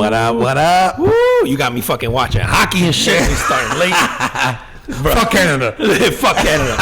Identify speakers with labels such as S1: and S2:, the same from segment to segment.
S1: What up? What up?
S2: Woo! You got me fucking watching hockey and shit. We starting late.
S1: Fuck Canada.
S2: Fuck Canada.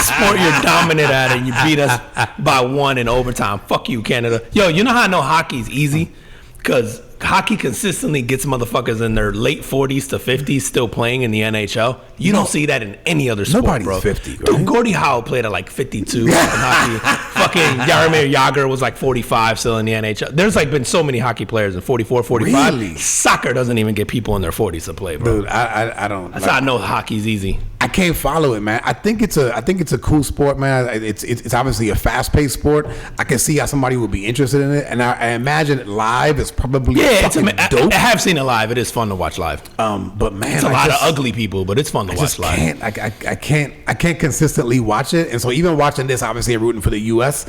S2: Sport you're dominant at and you beat us by 1 in overtime. Fuck you, Canada. Yo, you know how I know hockey's easy? Because hockey consistently gets motherfuckers in their late 40s to 50s still playing in the NHL. You don't see that in any other sport,
S1: nobody's
S2: bro.
S1: 50, right?
S2: Dude, Gordie Howe played at like 52 in hockey. Fucking Jaromir Jagr was like 45 still in the NHL. There's like been so many hockey players in 44, 45.
S1: Really?
S2: Soccer doesn't even get people in their 40s to play, bro.
S1: Dude, I don't.
S2: That's how I know hockey's easy.
S1: I can't follow it, man. I think it's a cool sport, man. It's obviously a fast-paced sport. I can see how somebody would be interested in it, and I imagine it live is probably fucking dope.
S2: I have seen it live. It is fun to watch live.
S1: But man,
S2: it's a lot of ugly people, but it's fun to watch live.
S1: I can't consistently watch it, and so even watching this, obviously, I'm rooting for the U.S.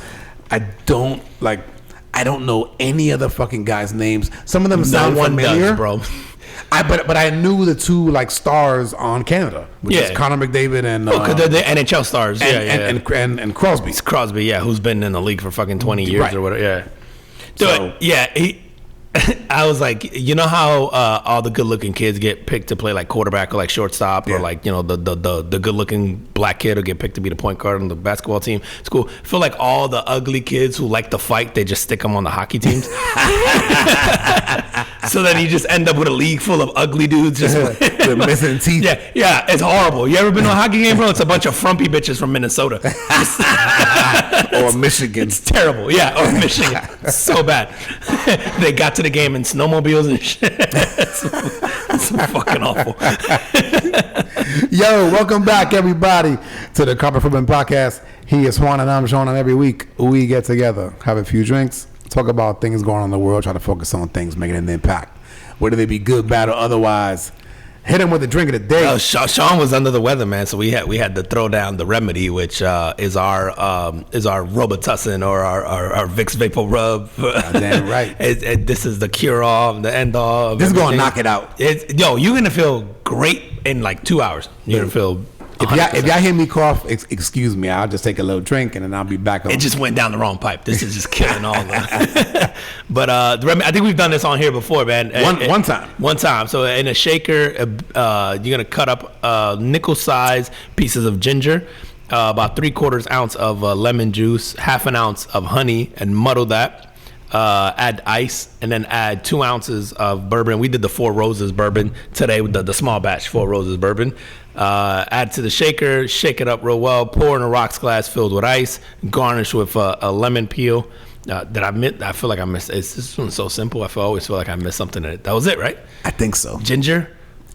S1: I don't know any of the fucking guys' names. Some of them sound familiar,
S2: bro.
S1: But I knew the two like stars on Canada, which is Connor McDavid and
S2: because they're the NHL stars,
S1: and Crosby.
S2: It's Crosby, yeah, who's been in the league for fucking 20 years or whatever, yeah. So I was like, you know how all the good-looking kids get picked to play like quarterback or like shortstop, or like, you know, the good-looking black kid will get picked to be the point guard on the basketball team. It's cool. I feel like all the ugly kids who like to fight, they just stick them on the hockey teams. So then you just end up with a league full of ugly dudes just
S1: with missing teeth.
S2: Yeah, it's horrible. You ever been to a hockey game, bro? It's a bunch of frumpy bitches from Minnesota
S1: or Michigan.
S2: It's terrible. Or Michigan. It's so bad. They got to the game in snowmobiles and shit. It's fucking awful.
S1: Yo, welcome back, everybody, to the Carpet Flipping Podcast. He is Juan and I'm Sean, and every week we get together, have a few drinks, talk about things going on in the world, try to focus on things making an impact, whether they be good, bad, or otherwise. Hit him with a drink of the day.
S2: Sean was under the weather, man. So we had to throw down the remedy, which is our Robitussin or our Vicks Vapor Rub.
S1: Damn right.
S2: This is the cure all, the end all.
S1: This is gonna knock it out.
S2: You're gonna feel great in like 2 hours. You're gonna feel.
S1: If y'all hear me cough, excuse me. I'll just take a little drink and then I'll be back on.
S2: It just went down the wrong pipe. This is just killing all of them. But I think we've done this on here before, man.
S1: One time.
S2: One time. So in a shaker, you're gonna cut up nickel-sized pieces of ginger, about 3/4 ounce of lemon juice, 1/2 ounce of honey, and muddle that. Add ice, and then add 2 ounces of bourbon. We did the Four Roses bourbon today with the small batch Four Roses bourbon. Add to the shaker, shake it up real well, pour in a rocks glass filled with ice, garnish with a lemon peel. I feel like I missed. This one's so simple. I always feel like I missed something in it. That was it, right?
S1: I think so.
S2: Ginger,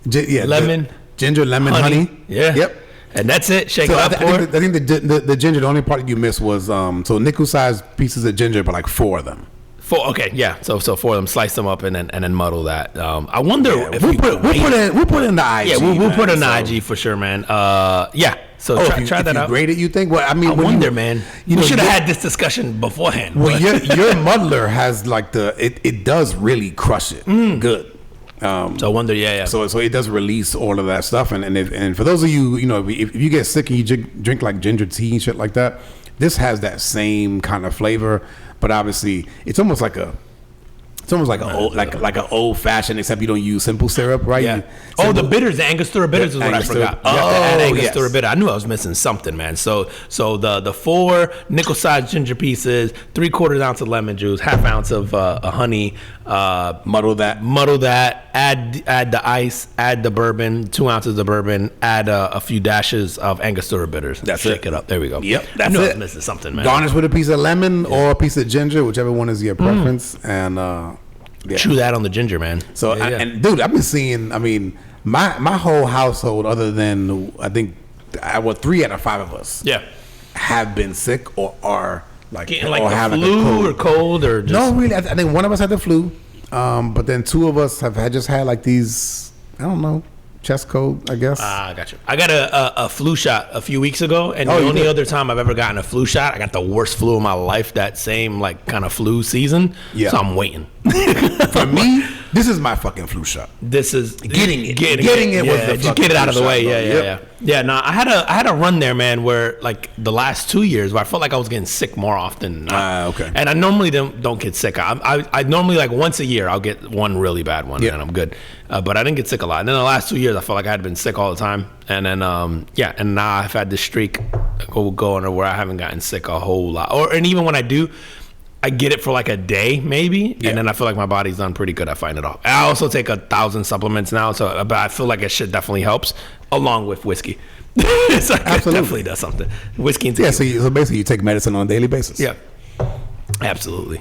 S2: lemon,
S1: ginger, lemon, honey.
S2: Yeah.
S1: Yep.
S2: And that's it. Shake it up.
S1: I think the ginger. The only part you missed was so nickel-sized pieces of ginger, but like 4 of them.
S2: 4, okay, yeah. So 4 of them, slice them up and then muddle that. I wonder if
S1: we'll put in the IG.
S2: Yeah, we'll put in the IG for sure, man. Yeah. So try that out.
S1: Grade it, you think? Well, I mean,
S2: I wonder, man. We should have had this discussion beforehand.
S1: Well, your muddler has like it does really crush it. Good.
S2: So I wonder, yeah.
S1: So it does release all of that stuff, and for those of you, you know, if you get sick and you drink like ginger tea and shit like that, this has that same kind of flavor. But obviously, it's almost like an old fashioned, except you don't use simple syrup, right?
S2: Yeah. The bitters, the Angostura bitters is what I forgot. Add Angostura bitter. I knew I was missing something, man. So the 4 nickel-sized ginger pieces, 3/4 ounce of lemon juice, 1/2 ounce of honey.
S1: Muddle that.
S2: Add the ice. Add the bourbon, 2 ounces of bourbon. Add a few dashes of Angostura bitters. Shake it up. There we go.
S1: Yep.
S2: I knew I was missing something, man.
S1: Garnish with a piece of lemon or a piece of ginger, whichever one is your preference, and.
S2: Chew that on the ginger, man.
S1: So and dude, I've been seeing. I mean, my whole household, other than I think, 3 out of 5 of us, have been sick or are like
S2: getting like the flu or cold or just...
S1: No, really. I think one of us had the flu, but then 2 of us have just had like these. I don't know. Chest cold, I guess.
S2: I got you. I got a flu shot a few weeks ago, and the only other time I've ever gotten a flu shot, I got the worst flu of my life that same like kind of flu season. Yeah. So I'm waiting.
S1: For me, This is my fucking flu shot.
S2: This is
S1: Getting it
S2: yeah,
S1: was the
S2: just get it out of the
S1: flu
S2: way.
S1: shot,
S2: Yeah. No, I had a run there, man, where like the last 2 years where I felt like I was getting sick more often.
S1: Okay.
S2: And I normally don't get sick. I normally like once a year I'll get one really bad one and I'm good. But I didn't get sick a lot. And then the last 2 years I felt like I had been sick all the time. And then and now I've had this streak going where I haven't gotten sick a whole lot. And even when I do, I get it for like a day maybe, and then I feel like my body's done pretty good at fighting it off. I also take 1,000 supplements now, but I feel like it shit definitely helps, along with whiskey. It's like it definitely does something. Whiskey and tequila.
S1: So basically you take medicine on a daily basis.
S2: Yeah, absolutely.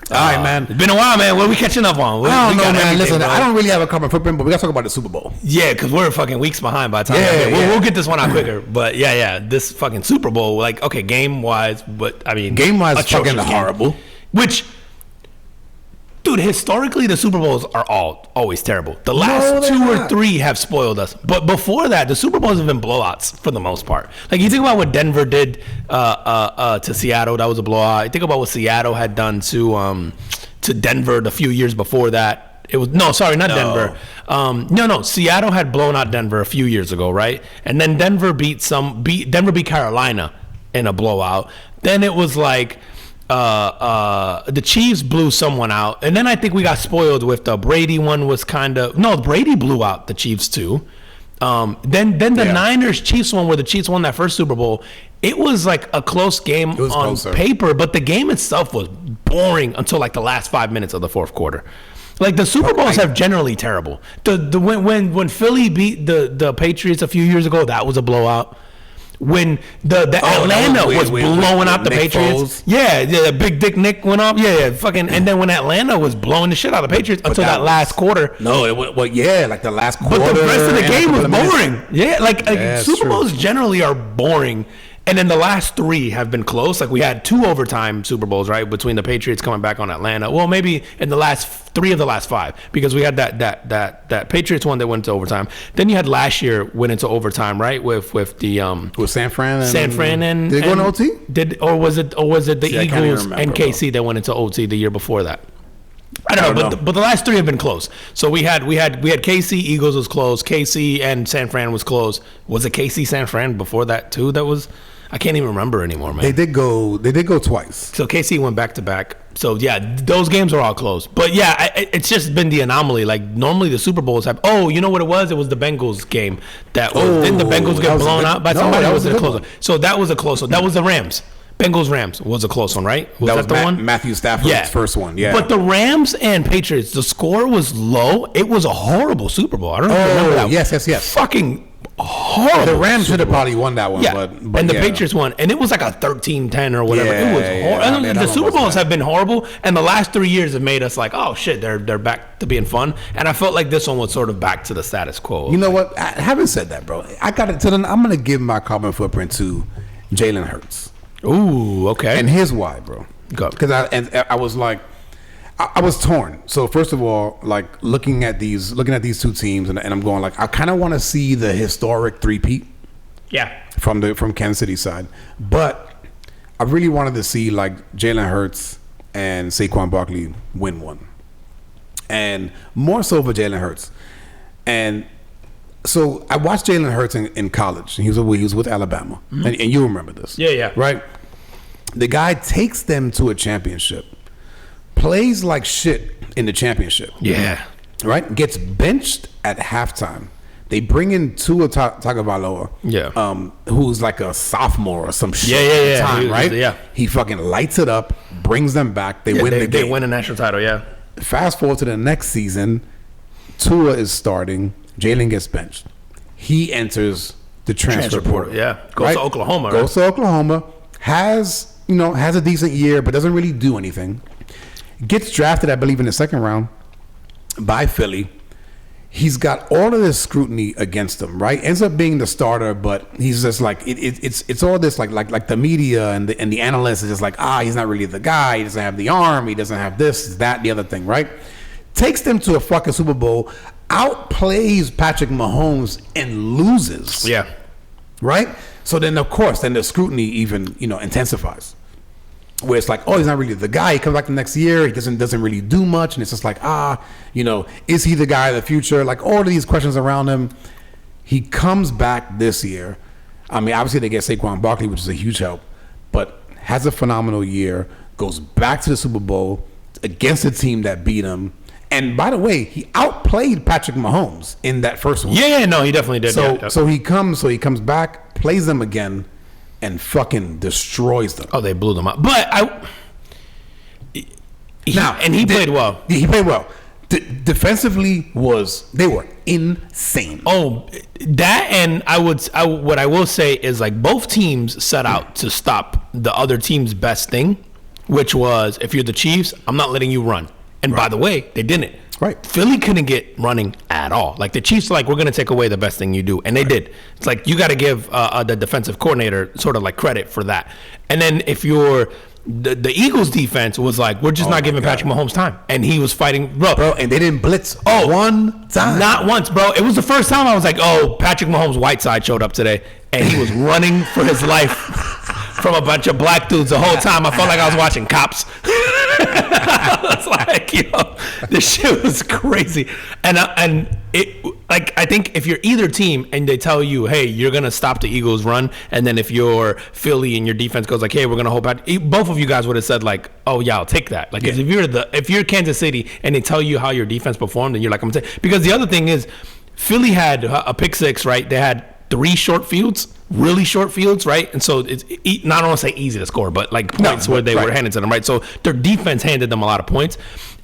S1: All right, man.
S2: It's been a while, man. What are we catching up on?
S1: I don't know, man.
S2: everything,
S1: Listen,
S2: bro.
S1: I don't really have a carbon footprint, but we got to talk about the Super Bowl.
S2: Yeah, because we're fucking weeks behind by the time. We'll get this one out quicker. But this fucking Super Bowl, like, okay, game-wise, but I mean...
S1: Game-wise, fucking
S2: game.
S1: horrible.
S2: Which... Dude, historically, the Super Bowls are always terrible. The last two or three have spoiled us. But before that, the Super Bowls have been blowouts for the most part. Like, you think about what Denver did to Seattle. That was a blowout. You think about what Seattle had done to Denver the few years before that. It was Denver. No. Seattle had blown out Denver a few years ago, right? And then Denver beat Carolina in a blowout. Then it was like... the Chiefs blew someone out, and then I think we got spoiled with the Brady one. Brady blew out the Chiefs too. Then the Niners Chiefs one, where the Chiefs won that first Super Bowl, it was like a close game on closer. Paper, but the game itself was boring until like the last 5 minutes of the fourth quarter. Like the Super Bowls have generally terrible. When Philly beat the Patriots a few years ago, that was a blowout. When the Atlanta was blowing out the Patriots. The big dick Nick went off. Fucking. And then when Atlanta was blowing the shit out of the Patriots until that last quarter.
S1: No, it was like the last quarter.
S2: But the rest of the game was boring. Like Super Bowls generally are boring. And then the last three have been close. Like we had 2 overtime Super Bowls, right? Between the Patriots coming back on Atlanta. Well, maybe in the last 3 of the last 5, because we had that Patriots one that went to overtime. Then you had last year went into overtime, right? With the
S1: with San Fran
S2: and
S1: did it go into OT?
S2: Or was it the Eagles and KC that went into OT the year before that? I don't know. But the last 3 have been close. So we had KC, Eagles was close. KC and San Fran was close. Was it KC San Fran before that too? That was. I can't even remember anymore, man.
S1: They did go twice.
S2: So KC went back to back. So those games are all close. But it's just been the anomaly. Like normally the Super Bowls have. Oh, you know what it was? It was the Bengals game. Didn't the Bengals get blown out by somebody? Was it a close one? So that was a close one. That was the Rams. Bengals was a close one, right? Was that the one?
S1: Matthew Stafford's first one. Yeah.
S2: But the Rams and Patriots, the score was low. It was a horrible Super Bowl. I don't remember that.
S1: Yes.
S2: Fucking horrible.
S1: The Rams should have probably won that one, but
S2: and the Patriots won, and it was like a 13-10 or whatever. It was horrible. The Super Bowls have been horrible, and the last 3 years have made us like, oh shit, they're back to being fun. And I felt like this one was sort of back to the status quo.
S1: You know what? Having said that, bro, I got it. I'm gonna give my carbon footprint to Jalen Hurts.
S2: Ooh, okay.
S1: And here's why, bro. Because I was like. I was torn. So first of all, like looking at these 2 teams, and I'm going like, I kind of want to see the historic three-peat.
S2: Yeah.
S1: From Kansas City side, but I really wanted to see like Jalen Hurts and Saquon Barkley win one, and more so for Jalen Hurts. And so I watched Jalen Hurts in college. He was with Alabama, and you remember this?
S2: Yeah.
S1: Right. The guy takes them to a championship. Plays like shit in the championship.
S2: Yeah.
S1: Right? Gets benched at halftime. They bring in Tua Tagovailoa.
S2: Yeah.
S1: Who's like a sophomore or some shit.
S2: Yeah.
S1: At the time, right?
S2: Yeah.
S1: He fucking lights it up, brings them back. They win the game.
S2: They win a national title, yeah.
S1: Fast forward to the next season. Tua is starting. Jalen gets benched. He enters the transfer portal.
S2: Yeah. Goes to Oklahoma, right?
S1: Goes to Oklahoma. Has a decent year, but doesn't really do anything. Gets drafted, I believe, in the 2nd round by Philly. He's got all of this scrutiny against him, right? Ends up being the starter, but he's just like it's all this like the media and the analysts is just like, he's not really the guy. He doesn't have the arm. He doesn't have this, that, the other thing, right? Takes them to a fucking Super Bowl, outplays Patrick Mahomes and loses.
S2: Yeah.
S1: Right? So then, of course, the scrutiny even intensifies. where it's like, oh, he's not really the guy. He comes back the next year, he doesn't really do much, and it's just like, is he the guy of the future? Like all of these questions around him. He comes back this year. I mean, obviously they get Saquon Barkley, which is a huge help, but has a phenomenal year. Goes back to the Super Bowl against a team that beat him. And by the way, he outplayed Patrick Mahomes in that first one.
S2: Yeah, no, he definitely did.
S1: So he comes back, plays them again, and fucking destroys them.
S2: Oh, they blew them up. But he played well.
S1: He played well. Defensively they were insane.
S2: Oh, that, and what I will say is like both teams set out to stop the other team's best thing, which was, if you're the Chiefs, I'm not letting you run. And by the way, they didn't.
S1: Right.
S2: Philly couldn't get running at all. Like the Chiefs are like, we're going to take away the best thing you do. And they did. It's like, you got to give the defensive coordinator sort of like credit for that. And then if you're the Eagles defense was like, we're just not giving Patrick Mahomes time. And he was fighting, bro.
S1: And they didn't blitz one time.
S2: Not once, bro. It was the first time I was like, oh, Patrick Mahomes' Whiteside showed up today. And he was running for his life from a bunch of black dudes the whole time. I felt like I was watching Cops. I was like, this shit was crazy. And it, like, I think if you're either team and they tell you, hey, you're going to stop the Eagles run, and then if you're Philly and your defense goes like, hey, we're going to hold back, both of you guys would have said like, oh yeah, I'll take that. Like, if you're Kansas City and they tell you how your defense performed, and you're like, I'm going to take, because the other thing is Philly had a pick six, right? They had 3 short fields, really short fields, right? And so it's not, I don't want to say easy to score, but like points where they were handed to them, right? So their defense handed them a lot of points.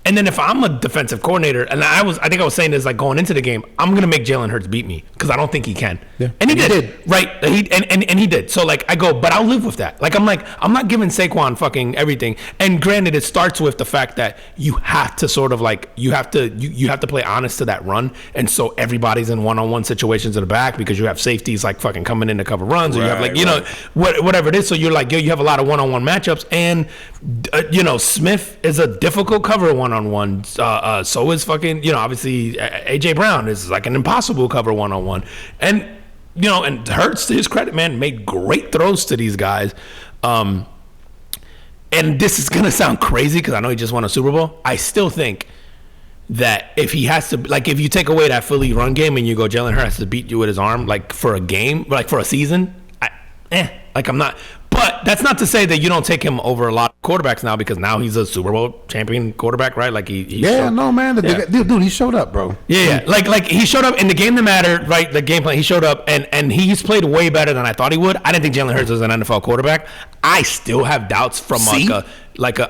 S2: And then if I'm a defensive coordinator, and I think I was saying this like going into the game, I'm going to make Jalen Hurts beat me because I don't think he can.
S1: Yeah.
S2: And he did. Right? And he did. So like I go, but I'll live with that. Like I'm not giving Saquon fucking everything. And granted, it starts with the fact that you have to sort of like, you have to play honest to that run. And so everybody's in one-on-one situations in the back because you have safeties like fucking coming in to cover runs, or you have like, whatever it is. So you're like, you have a lot of one-on-one matchups, and Smith is a difficult cover one-on-one. So is fucking, obviously AJ Brown is like an impossible cover one-on-one. And, and Hurts, to his credit, man, made great throws to these guys. And this is going to sound crazy because I know he just won a Super Bowl. I still think that if he has to, like, if you take away that Philly run game and you go, Jalen Hurts has to beat you with his arm, like for a game, like for a season, I'm not. But that's not to say that you don't take him over a lot of quarterbacks now, because now he's a Super Bowl champion quarterback, right? Like he
S1: dude, he showed up, bro.
S2: Yeah. Like he showed up in the game that mattered, right? The game plan, he showed up, and he's played way better than I thought he would. I didn't think Jalen Hurts was an NFL quarterback. I still have doubts from I didn't, bro.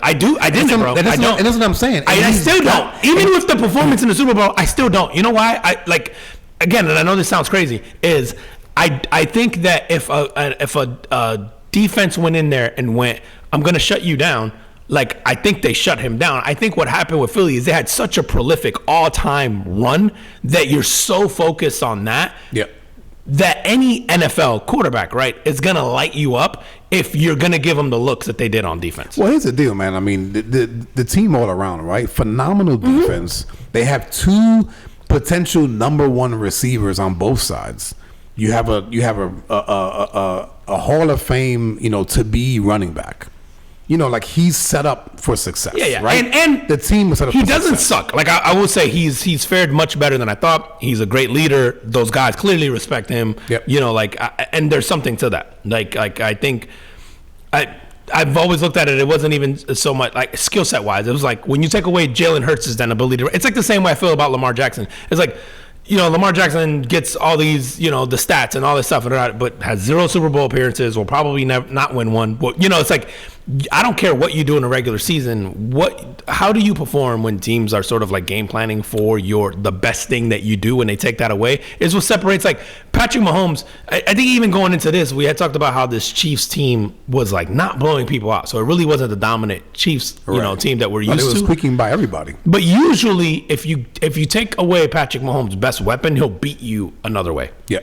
S2: I don't.
S1: And that's what I'm saying.
S2: I still don't. Even with the performance in the Super Bowl, I still don't. You know why? Again, and I know this sounds crazy, is I think that if a defense went in there and went, I'm going to shut you down, like, I think they shut him down. I think what happened with Philly is they had such a prolific all-time run that you're so focused on that that any NFL quarterback, right, is going to light you up if you're going to give them the looks that they did on defense.
S1: Well, here's the deal, man. I mean, the team all around, right? Phenomenal defense. They have 2 potential number 1 receivers on both sides. You have a Hall of Fame, to be running back. Like he's set up for success.
S2: Yeah.
S1: Right?
S2: And
S1: the team was set up for success.
S2: He doesn't suck. Like I will say he's fared much better than I thought. He's a great leader. Those guys clearly respect him.
S1: Yep.
S2: And there's something to that. Like I think I've always looked at it. It wasn't even so much like skill set wise. It was like when you take away Jalen Hurts' then ability. It's like the same way I feel about Lamar Jackson. It's like, Lamar Jackson gets all these, the stats and all this stuff, but has 0 Super Bowl appearances, will probably not win one. But, it's like, I don't care what you do in a regular season. How do you perform when teams are sort of like game planning for the best thing that you do, when they take that away is what separates. Like Patrick Mahomes, I think even going into this, we had talked about how this Chiefs team was like not blowing people out. So it really wasn't the dominant Chiefs, team that we're used to.
S1: It was squeaking by everybody.
S2: But usually if you take away Patrick Mahomes' best weapon, he'll beat you another way.
S1: Yeah.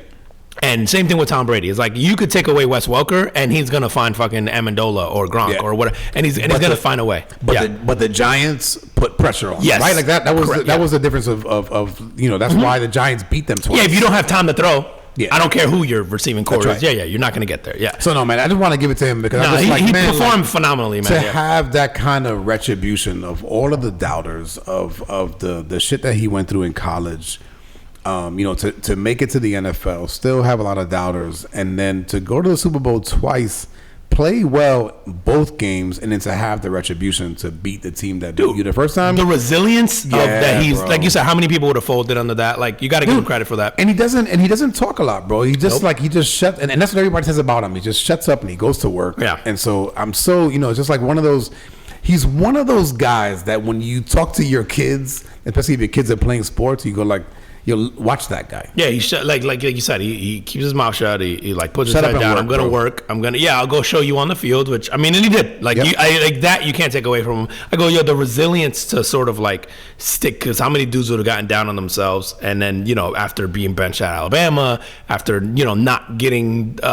S2: And same thing with Tom Brady. It's like you could take away Wes Welker and he's gonna find fucking Amendola or Gronk or whatever, and he's gonna find a way.
S1: But the Giants put pressure on.
S2: Yes.
S1: Right? Like that was the difference of that's why the Giants beat them twice.
S2: Yeah, if you don't have time to throw,
S1: Yeah.
S2: I don't care who your receiving core
S1: That's
S2: is.
S1: right.
S2: Yeah, you're not going to get there. Yeah.
S1: So no, man, I just want to give it to him because I'm just like,
S2: he
S1: man,
S2: performed
S1: like,
S2: phenomenally, man.
S1: to have that kind of retribution of all of the doubters of the shit that he went through in college. To make it to the NFL, still have a lot of doubters, and then to go to the Super Bowl twice, play well both games, and then to have the retribution to beat the team that beat you the first time.
S2: The resilience of that he's
S1: bro.
S2: like you said, how many people would have folded under that? Like you got to give him credit for that.
S1: And he doesn't talk a lot, bro. He just he just shuts, and that's what everybody says about him. He just shuts up and he goes to work.
S2: Yeah.
S1: And so I'm so it's just like one of those. He's one of those guys that when you talk to your kids, especially if your kids are playing sports, you go like, you'll watch that guy.
S2: Yeah, he like you said, he keeps his mouth shut. He like puts his
S1: Shut up
S2: head
S1: and
S2: down.
S1: work,
S2: I'm gonna
S1: bro.
S2: work. I'll go show you on the field. Which I mean, and he did. Like
S1: Yep.
S2: like that, you can't take away from him. I go, the resilience to sort of like stick, because how many dudes would have gotten down on themselves, and then after being benched at Alabama, after not getting there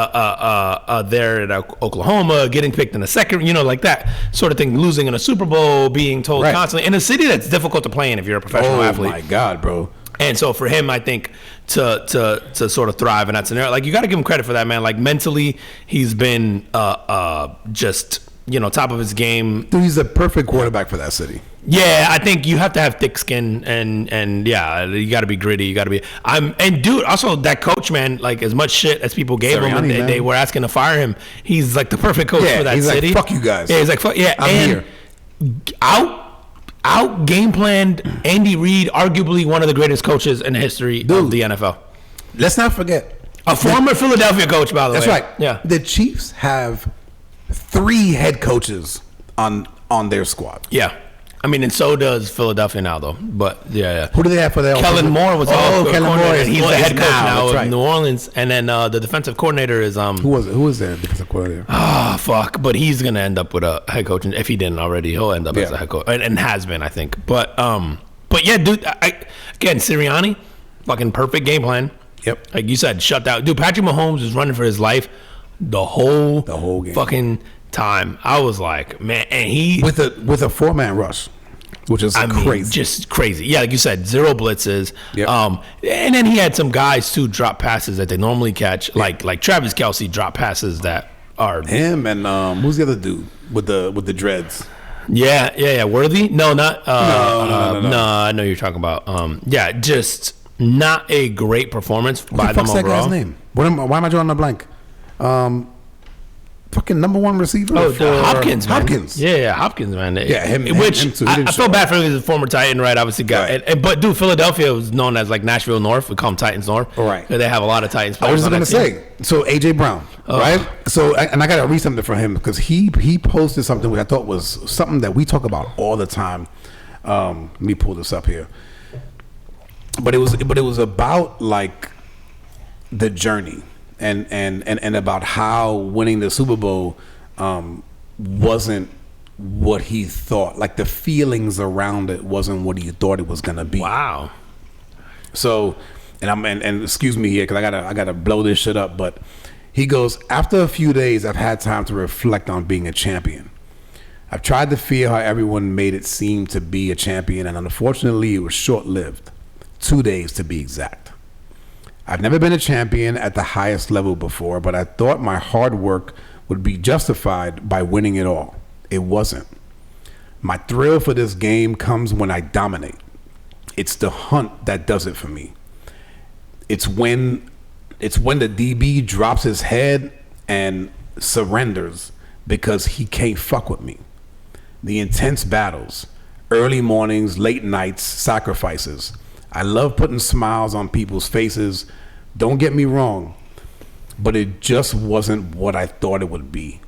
S2: at Oklahoma, getting picked in the second, like that sort of thing, losing in a Super Bowl, being told
S1: Right.
S2: constantly in a city that's difficult to play in if you're a professional athlete.
S1: Oh my God, bro.
S2: And so for him, I think to sort of thrive in that scenario, like you got to give him credit for that, man. Like mentally, he's been just top of his game.
S1: Dude, he's the perfect quarterback for that city.
S2: Yeah, I think you have to have thick skin and yeah, you got to be gritty. You got to be. And dude, also that coach, man, like as much shit as people gave him,
S1: Sirianni,
S2: and they were asking to fire him. He's like the perfect coach for that
S1: he's
S2: city.
S1: like, fuck you guys.
S2: Yeah, he's like, fuck yeah,
S1: I'm
S2: and
S1: here.
S2: out game planned Andy Reid, arguably one of the greatest coaches in the history of the NFL.
S1: Let's not forget.
S2: A former Philadelphia coach, by the way.
S1: That's right.
S2: Yeah.
S1: The Chiefs have 3 head coaches on their squad.
S2: Yeah. I mean, and so does Philadelphia now, though. But yeah.
S1: Who do they have for their
S2: Kellen Moore was
S1: Kellen Moore is
S2: he's the head coach now
S1: that's
S2: of
S1: right.
S2: New Orleans, and then the defensive coordinator is
S1: Who was their defensive coordinator?
S2: fuck, but he's gonna end up with a head coach, and if he didn't already, he'll end up as a head coach, and has been, I think. But yeah, dude. Again, Sirianni, fucking perfect game plan.
S1: Yep.
S2: Like you said, shut down. Dude, Patrick Mahomes was running for his life the whole
S1: game.
S2: fucking time. I was like, man, and he
S1: with a 4-man rush, which is crazy.
S2: Just crazy. Yeah, like you said, 0 blitzes.
S1: Yep.
S2: And then he had some guys too drop passes that they normally catch, like Travis Kelce drop passes that are
S1: him and who's the other dude with the dreads?
S2: Yeah. Worthy? No, not.
S1: No.
S2: No, I know you're talking about. Yeah, just not a great performance by them
S1: What's that
S2: overall.
S1: guy's name? Why am I drawing a blank? Fucking number 1 receiver.
S2: Hopkins, man.
S1: Hopkins.
S2: Yeah, Hopkins, man.
S1: Yeah, him too. He
S2: I
S1: didn't
S2: felt
S1: show
S2: bad for him as a former Titan, right? Obviously,
S1: Right.
S2: but dude, Philadelphia was known as like Nashville North. We call them Titans North.
S1: Right.
S2: They have a lot of Titans.
S1: I was
S2: players
S1: just
S2: on
S1: gonna
S2: that team.
S1: say. So AJ Brown, right? So and I gotta read something from him because he posted something which I thought was something that we talk about all the time. Let me pull this up here. But it was about like the journey and about how winning the Super Bowl wasn't what he thought. Like the feelings around it wasn't what he thought it was gonna be.
S2: Wow.
S1: So, and excuse me here because I gotta blow this shit up. But he goes, after a few days, I've had time to reflect on being a champion. I've tried to feel how everyone made it seem to be a champion, and unfortunately, it was short-lived. 2 days to be exact. I've never been a champion at the highest level before, but I thought my hard work would be justified by winning it all. It wasn't. My thrill for this game comes when I dominate. It's the hunt that does it for me. It's when the DB drops his head and surrenders because he can't fuck with me. The intense battles, early mornings, late nights, sacrifices. I love putting smiles on people's faces. Don't get me wrong, but it just wasn't what I thought it would be.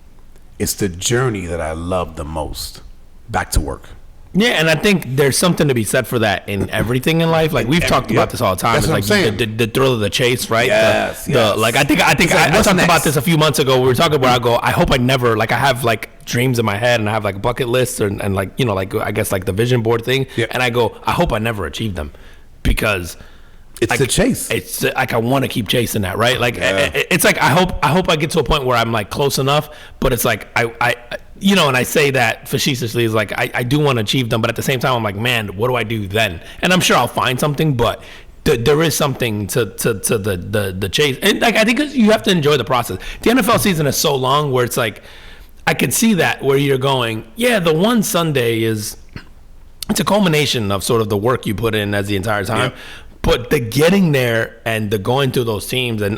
S1: It's the journey that I love the most. Back to work.
S2: Yeah, and I think there's something to be said for that in everything in life. Like we've talked about this all the time.
S1: That's
S2: It's
S1: what
S2: like
S1: I'm saying.
S2: the thrill of the chase, right?
S1: Yes, yes.
S2: Like I think
S1: It's like,
S2: I
S1: what's
S2: talked
S1: next?
S2: about this a few months ago. We were talking where I go, I hope I never, like I have like dreams in my head and I have like bucket lists and like, you know, like I guess like the vision board thing.
S1: Yep.
S2: And I go, I hope I never achieve them because
S1: It's the chase.
S2: It's like I want to keep chasing that, right? Like it's like I hope I get to a point where I'm like close enough, but it's like I you know, and I say that facetiously is like I do want to achieve them, but at the same time I'm like, man, what do I do then? And I'm sure I'll find something, but there is something to the chase, and like I think you have to enjoy the process. The NFL season is so long where it's like I could see that where you're going, yeah, the one Sunday it's a culmination of sort of the work you put in as the entire time. Yep. But the getting there and the going through those teams and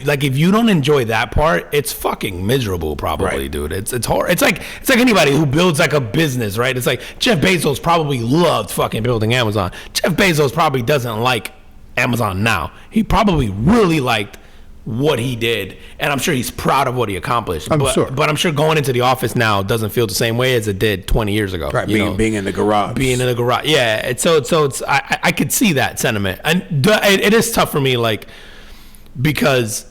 S2: like if you don't enjoy that part, it's fucking miserable, probably, right. Dude. It's hard. It's like anybody who builds like a business, right? It's like Jeff Bezos probably loved fucking building Amazon. Jeff Bezos probably doesn't like Amazon now. He probably really liked what he did, and I'm sure he's proud of what he accomplished. But I'm sure going into the office now doesn't feel the same way as it did 20 years ago.
S1: Right, being in the garage.
S2: Yeah. So it's I could see that sentiment, and it is tough for me, like, because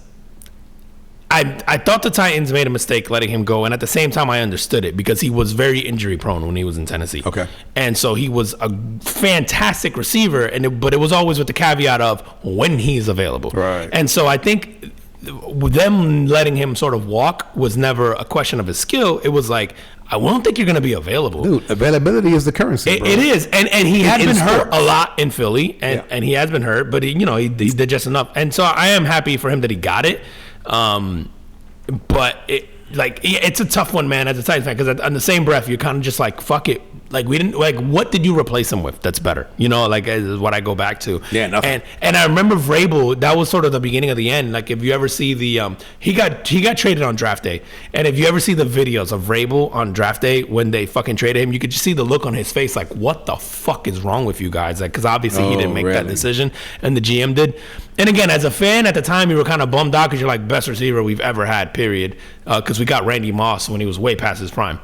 S2: I thought the Titans made a mistake letting him go, and at the same time I understood it because he was very injury prone when he was in Tennessee. Okay. And so he was a fantastic receiver, but it was always with the caveat of when he's available. Right. And so I think them letting him sort of walk was never a question of his skill. It was like, I don't think you're going to be available.
S1: Dude, availability is the currency, bro.
S2: It is. And he has been hurt a lot in Philly, and he has been hurt, but he did just enough. And so I am happy for him that he got it. But it's a tough one, man, as a Titans fan, because on the same breath, you're kind of just like, fuck it. Like, we didn't, like, what did you replace him with that's better? You know, like, is what I go back to. Yeah, nothing. And I remember Vrabel, that was sort of the beginning of the end. Like, if you ever see he got traded on draft day. And if you ever see the videos of Vrabel on draft day when they fucking traded him, you could just see the look on his face, like, what the fuck is wrong with you guys? Like, because obviously he didn't make that decision, and the GM did. And again, as a fan at the time, you were kind of bummed out because you're like, best receiver we've ever had, period. Because we got Randy Moss when he was way past his prime.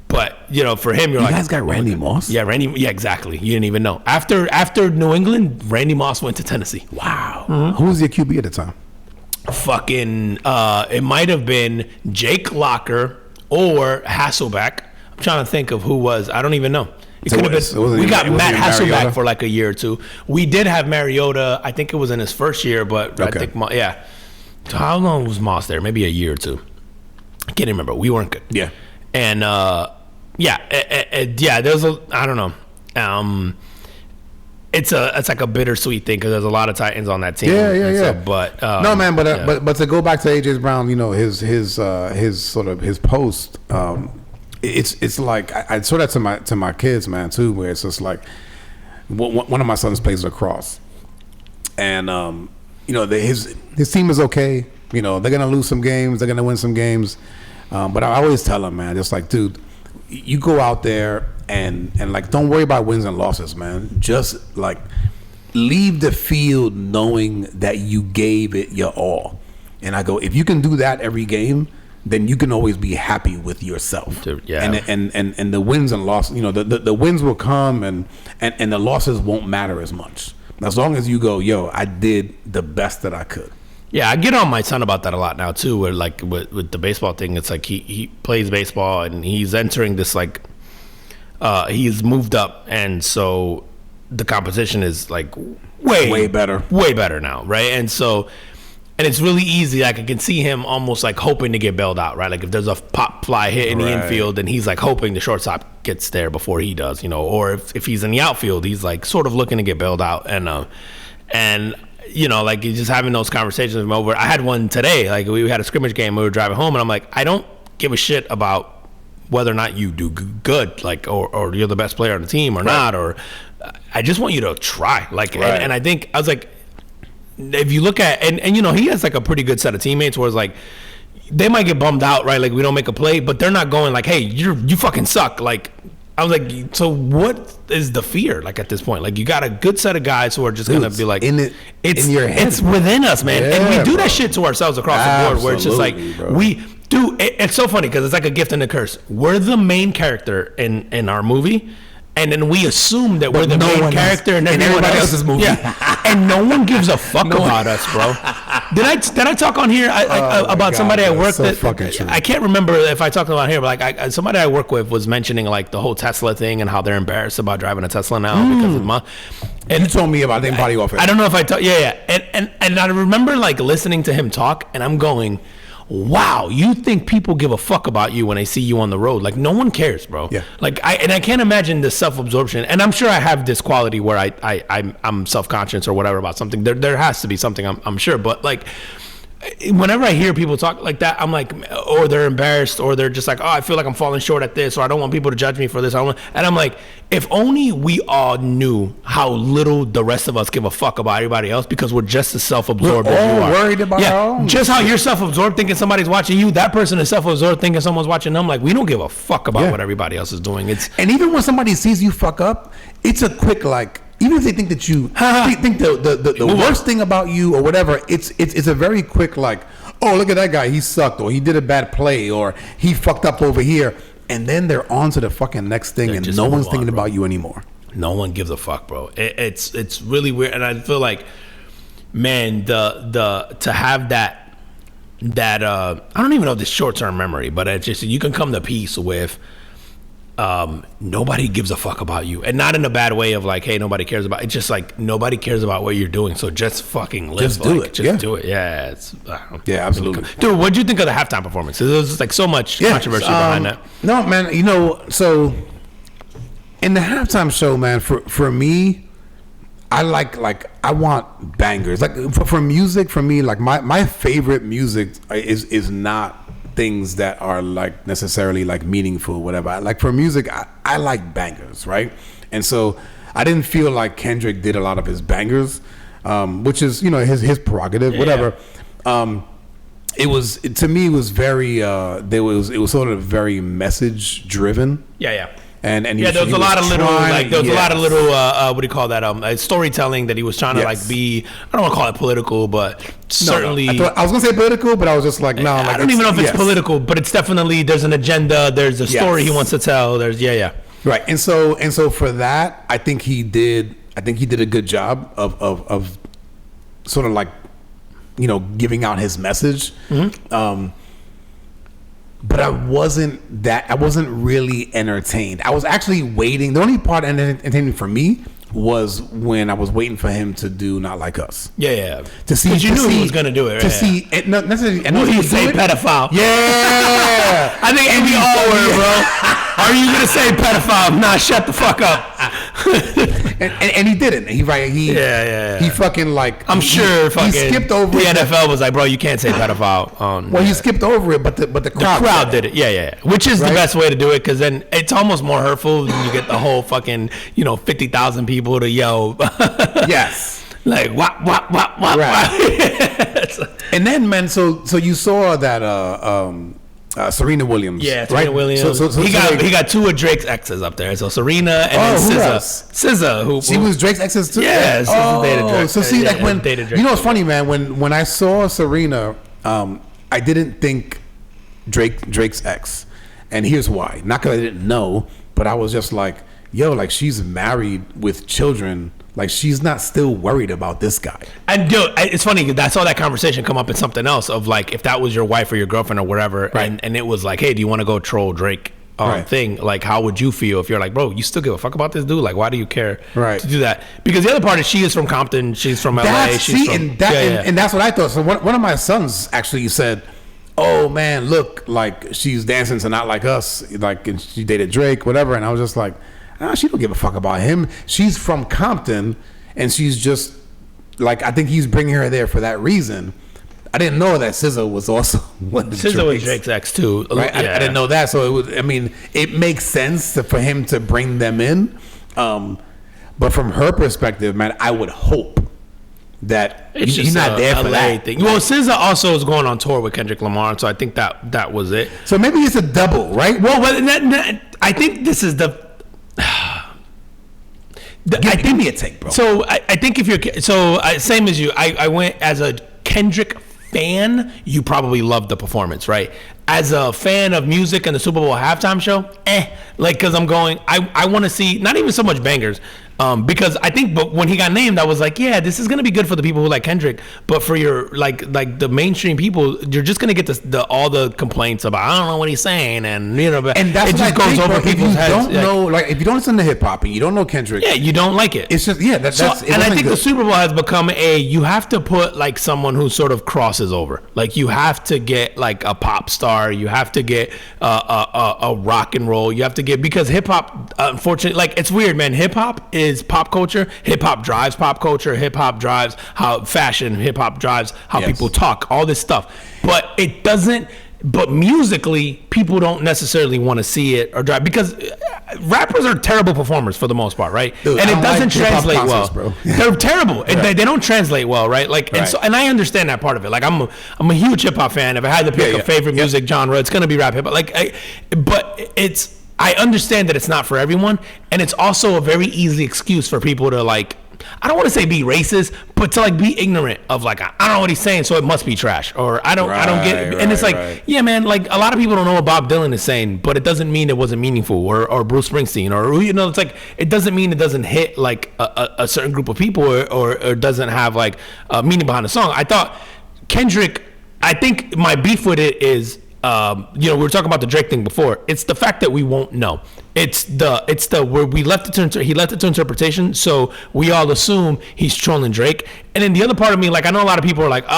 S2: But, for him, you
S1: guys got Randy Moss?
S2: Yeah, Yeah, exactly. You didn't even know. After New England, Randy Moss went to Tennessee.
S1: Wow. Mm-hmm. Who was your QB at the time?
S2: Fucking, it might have been Jake Locker or Hasselbeck. I'm trying to think of who was. I don't even know. It could have been. We got Matt Hasselbeck for like a year or two. We did have Mariota. I think it was in his first year, but I think, How long was Moss there? Maybe a year or two. I can't remember. We weren't good. Yeah. And, there's I don't know. It's like a bittersweet thing because there's a lot of Titans on that team. Yeah. So, but
S1: no, man. But to go back to AJ Brown, his sort of his post. It's like I saw that to my kids, man, too. Where it's just like one of my sons plays lacrosse, and his team is okay. They're gonna lose some games, they're gonna win some games, but I always tell them, man, just like, dude, you go out there and like, don't worry about wins and losses, man. Just like leave the field knowing that you gave it your all. And I go, if you can do that every game, then you can always be happy with yourself. Yeah. And the wins and losses, the wins will come and the losses won't matter as much. As long as you go, yo, I did the best that I could.
S2: Yeah, I get on my son about that a lot now too, where like with the baseball thing, it's like he plays baseball and he's entering this like he's moved up, and so the competition is like way better now, right? And so it's really easy. Like I can see him almost like hoping to get bailed out, right? Like if there's a pop fly hit in the infield, and he's like hoping the shortstop gets there before he does, or if he's in the outfield, he's like sort of looking to get bailed out, and like you're just having those conversations with him over. I had one today. Like we had a scrimmage game. We were driving home, and I'm like, I don't give a shit about whether or not you do good, like or you're the best player on the team or not, or I just want you to try. Like, and I think I was like, if you look at and he has like a pretty good set of teammates where it's like they might get bummed out, right? Like we don't make a play, but they're not going like, hey, you fucking suck. Like I was like, so what is the fear? Like at this point, like you got a good set of guys who are just gonna be like, it's in your head. It's within us, man, and we do that shit to ourselves across the board. Where it's just like it's so funny because it's like a gift and a curse. We're the main character in our movie. And then we assume that we're the main character in everybody else's movie. Yeah. And no one gives a fuck about us, bro. Did I talk on here about somebody I work with? I can't remember if I talked about here, but like somebody I work with was mentioning like the whole Tesla thing and how they're embarrassed about driving a Tesla now because of my.
S1: And you told me about the body office.
S2: I don't know if I talked. Yeah. And I remember like listening to him talk, and I'm going, wow, you think people give a fuck about you when they see you on the road? Like, no one cares, bro.
S1: Yeah.
S2: Like, I can't imagine the self-absorption. And I'm sure I have this quality where I'm self-conscious or whatever about something. There has to be something, I'm sure. But, like, whenever I hear people talk like that, I'm like, or they're embarrassed, or they're just like, oh, I feel like I'm falling short at this, or I don't want people to judge me for this. And I'm like, if only we all knew how little the rest of us give a fuck about everybody else, because we're just as self-absorbed as you are.
S1: Worried about our own.
S2: Just how you're self-absorbed thinking somebody's watching you, that person is self-absorbed thinking someone's watching them. Like, we don't give a fuck about what everybody else is doing.
S1: And even when somebody sees you fuck up, it's a quick, like, even if they think that you think the worst thing about you or whatever, it's a very quick, like, oh, look at that guy, he sucked, or he did a bad play, or he fucked up over here, and then they're on to the fucking next thing, and no one's thinking about you anymore.
S2: No one gives a fuck, bro. It's really weird, and I feel like, man, the to have that I don't even know if this short-term memory, but it's just, you can come to peace with. Nobody gives a fuck about you, and not in a bad way of like, hey, nobody cares about. It's just like, nobody cares about what you're doing, so just fucking live.
S1: Just do it.
S2: Just do it. Yeah,
S1: yeah, absolutely.
S2: Dude, what do you think of the halftime performance? There was like so much controversy behind that.
S1: No, man, so in the halftime show, man, for me, I I want bangers. Like for music, for me, like my favorite music is not things that are like necessarily like meaningful, whatever. Like for music, I like bangers, right? And so I didn't feel like Kendrick did a lot of his bangers, which is, you know, his prerogative, whatever. It was, to me, it was very it was sort of very message driven.
S2: Yeah.
S1: And
S2: there was a lot of little what do you call that, storytelling that he was trying to like be, I don't want to call it political, but certainly
S1: no. I was gonna say political, but I was just like, no,
S2: I don't even know if it's political, but it's definitely, there's an agenda, there's a story he wants to tell, there's
S1: right. And so for that, I think he did a good job of sort of like, you know, giving out his message. But I wasn't really entertained. I was actually waiting. The only part entertaining for me was when I was waiting for him to do Not Like Us.
S2: Yeah.
S1: To see,
S2: because you knew he was going to do it, right?
S1: To see, not necessarily.
S2: Will he say pedophile?
S1: Yeah.
S2: I think we all were, bro. Are you going to say pedophile? Nah, shut the fuck up.
S1: and he didn't. He fucking like.
S2: I'm sure fucking.
S1: He skipped over
S2: the
S1: it.
S2: NFL was like, bro, you can't say pedophile.
S1: He skipped over it, but the crowd
S2: did it. Yeah. Which is the best way to do it, because then it's almost more hurtful when you get the whole fucking 50,000 people to yell.
S1: Yes.
S2: Like wah.
S1: Right. And then, man, so you saw that Serena Williams.
S2: Yeah, Serena Williams. So he got two of Drake's exes up there. So Serena and then SZA. Who
S1: she was Drake's exes too?
S2: Yeah, SZA dated Drake.
S1: So see, like when you know what's funny, man, when I saw Serena, I didn't think Drake's ex. And here's why. Not because I didn't know, but I was just like, yo, like she's married with children. Like, she's not still worried about this guy.
S2: And dude, it's funny because I saw that conversation come up in something else of like, if that was your wife or your girlfriend or whatever,
S1: right.
S2: and it was like, hey, do you want to go troll Drake thing? Like, how would you feel if you're like, bro, you still give a fuck about this dude? Like, why do you care to do that? Because the other part is she is from Compton, she's from LA.
S1: And that's what I thought. So one of my sons actually said, oh man, look, like she's dancing to Not Like Us, like, and she dated Drake, whatever. And I was just like, she don't give a fuck about him. She's from Compton, and she's just like, I think he's bringing her there for that reason. I didn't know that SZA was also one of
S2: SZA was Drake's ex too.
S1: Right? Yeah. I didn't know that, so it was. I mean, it makes sense for him to bring them in, but from her perspective, man, I would hope that he's not there for that
S2: thing. Well, SZA also is going on tour with Kendrick Lamar, so I think that was it.
S1: So maybe it's a double, right?
S2: Well, but I think this is the.
S1: Give me a take, bro.
S2: So I think if you're same as you, I went as a Kendrick fan. You probably loved the performance, right? as a fan of music and the Super Bowl halftime show, like, because I'm going, I want to see not even so much bangers, because I think, but when he got named, I was like, yeah, this is gonna be good for the people who like Kendrick, but for your like the mainstream people, you're just gonna get all the complaints about I don't know what he's saying, and but
S1: and that's
S2: it just goes over people's heads.
S1: Don't know, like if you don't listen to hip hop and you don't know Kendrick,
S2: you don't like it.
S1: It's just that's
S2: and I think the Super Bowl has become you have to put like someone who sort of crosses over, like you have to get like a pop star, you have to get a rock and roll, you have to get, because hip hop, unfortunately, like it's weird, man. Hip hop is pop culture. Hip hop drives pop culture. Hip hop drives how fashion. Hip hop drives how people talk. All this stuff, but it doesn't. But musically, people don't necessarily want to see it or drive, because rappers are terrible performers for the most part, right?
S1: Dude,
S2: and it doesn't translate well.
S1: Bro.
S2: They're terrible. Right. They don't translate well, right? Like, and I understand that part of it. Like, I'm a huge hip hop fan. If I had to pick a favorite music genre, it's gonna be rap hip hop. Like, but it's. I understand that it's not for everyone, and it's also a very easy excuse for people to, like, I don't want to say be racist, but to like be ignorant of like, I don't know what he's saying, so it must be trash, or I don't get it. And it's like, yeah, man, like a lot of people don't know what Bob Dylan is saying, but it doesn't mean it wasn't meaningful, or Bruce Springsteen, or it's like, it doesn't mean it doesn't hit like a certain group of people, or doesn't have like a meaning behind the song. I thought Kendrick, I think my beef with it is, we were talking about the Drake thing before. It's the fact that we won't know. It's the where he left it to interpretation, so we all assume he's trolling Drake. And then the other part of me, like, I know a lot of people are like,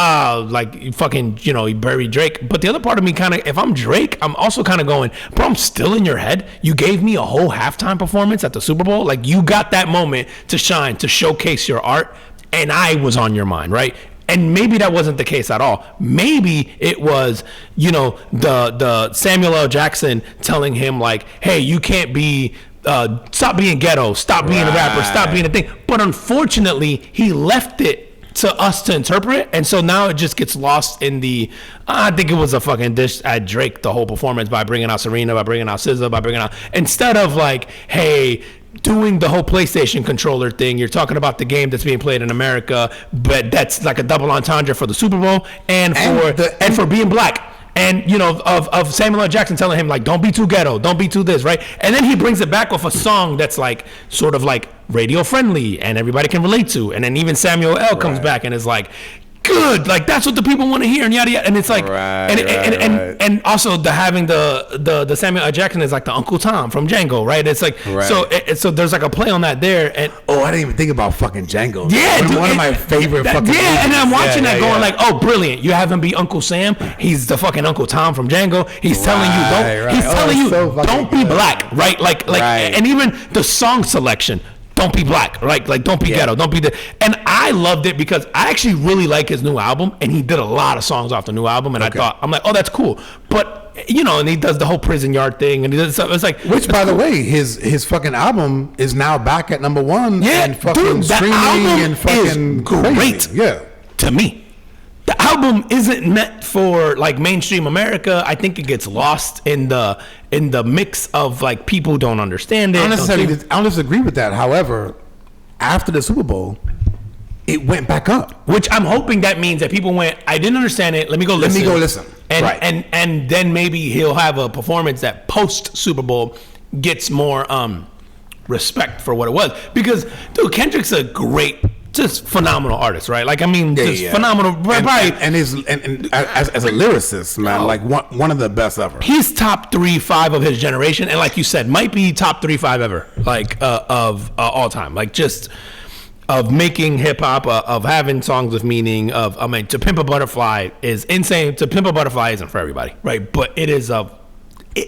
S2: like you fucking, you buried Drake. But the other part of me kind of, if I'm Drake, I'm also kind of going, bro, I'm still in your head. You gave me a whole halftime performance at the Super Bowl. Like, you got that moment to shine, to showcase your art, and I was on your mind, right? And maybe that wasn't the case at all. Maybe it was, the Samuel L. Jackson telling him like, hey, you can't be, stop being ghetto, stop being a rapper, stop being a thing. But unfortunately, he left it to us to interpret, and so now it just gets lost in the, I think it was a fucking dish at Drake, the whole performance, by bringing out Serena, by bringing out SZA, by bringing out, instead of like, hey, doing the whole PlayStation controller thing, you're talking about the game that's being played in America, but that's like a double entendre for the Super Bowl and for being black. And of Samuel L. Jackson telling him like, don't be too ghetto, don't be too this, right? And then he brings it back with a song that's like sort of like radio friendly and everybody can relate to. And then even Samuel L. comes back and is like, good, like that's what the people want to hear, and yada yada. And it's like, and also the having the Samuel L. Jackson is like the Uncle Tom from Django, right? It's like so there's like a play on that there. And
S1: I didn't even think about fucking Django.
S2: Yeah,
S1: one of my favorite fucking movies.
S2: And I'm watching that going like, oh, brilliant! You have him be Uncle Sam. He's the fucking Uncle Tom from Django. He's telling you He's telling you don't be black, right? Like and even the song selection. Don't be black, right? Like, don't be ghetto, don't be the. And I loved it because I actually really like his new album, and he did a lot of songs off the new album, and I'm like, oh, that's cool. But and he does the whole prison yard thing, and he does stuff. It's like,
S1: which, by the way, his fucking album is now back at number one.
S2: Yeah,
S1: and fucking
S2: dude, that
S1: streaming
S2: album
S1: and fucking
S2: is great.
S1: Crazy. Yeah,
S2: to me. The album isn't meant for like mainstream America. I think it gets lost in the mix of like people don't understand it.
S1: I don't disagree with that. However, after the Super Bowl, it went back up.
S2: Which I'm hoping that means that people went, I didn't understand it. Let me go listen. And then maybe he'll have a performance that post Super Bowl gets more respect for what it was. Because dude, Kendrick's a great, just phenomenal artist, right? Like, I mean, phenomenal.
S1: And as a lyricist, man, like one of the best ever.
S2: He's top 3-5 of his generation, and like you said, might be top 3-5 ever, like of all time. Like, just of making hip hop, of having songs with meaning. To Pimp a Butterfly is insane. To Pimp a Butterfly isn't for everybody, right? But it is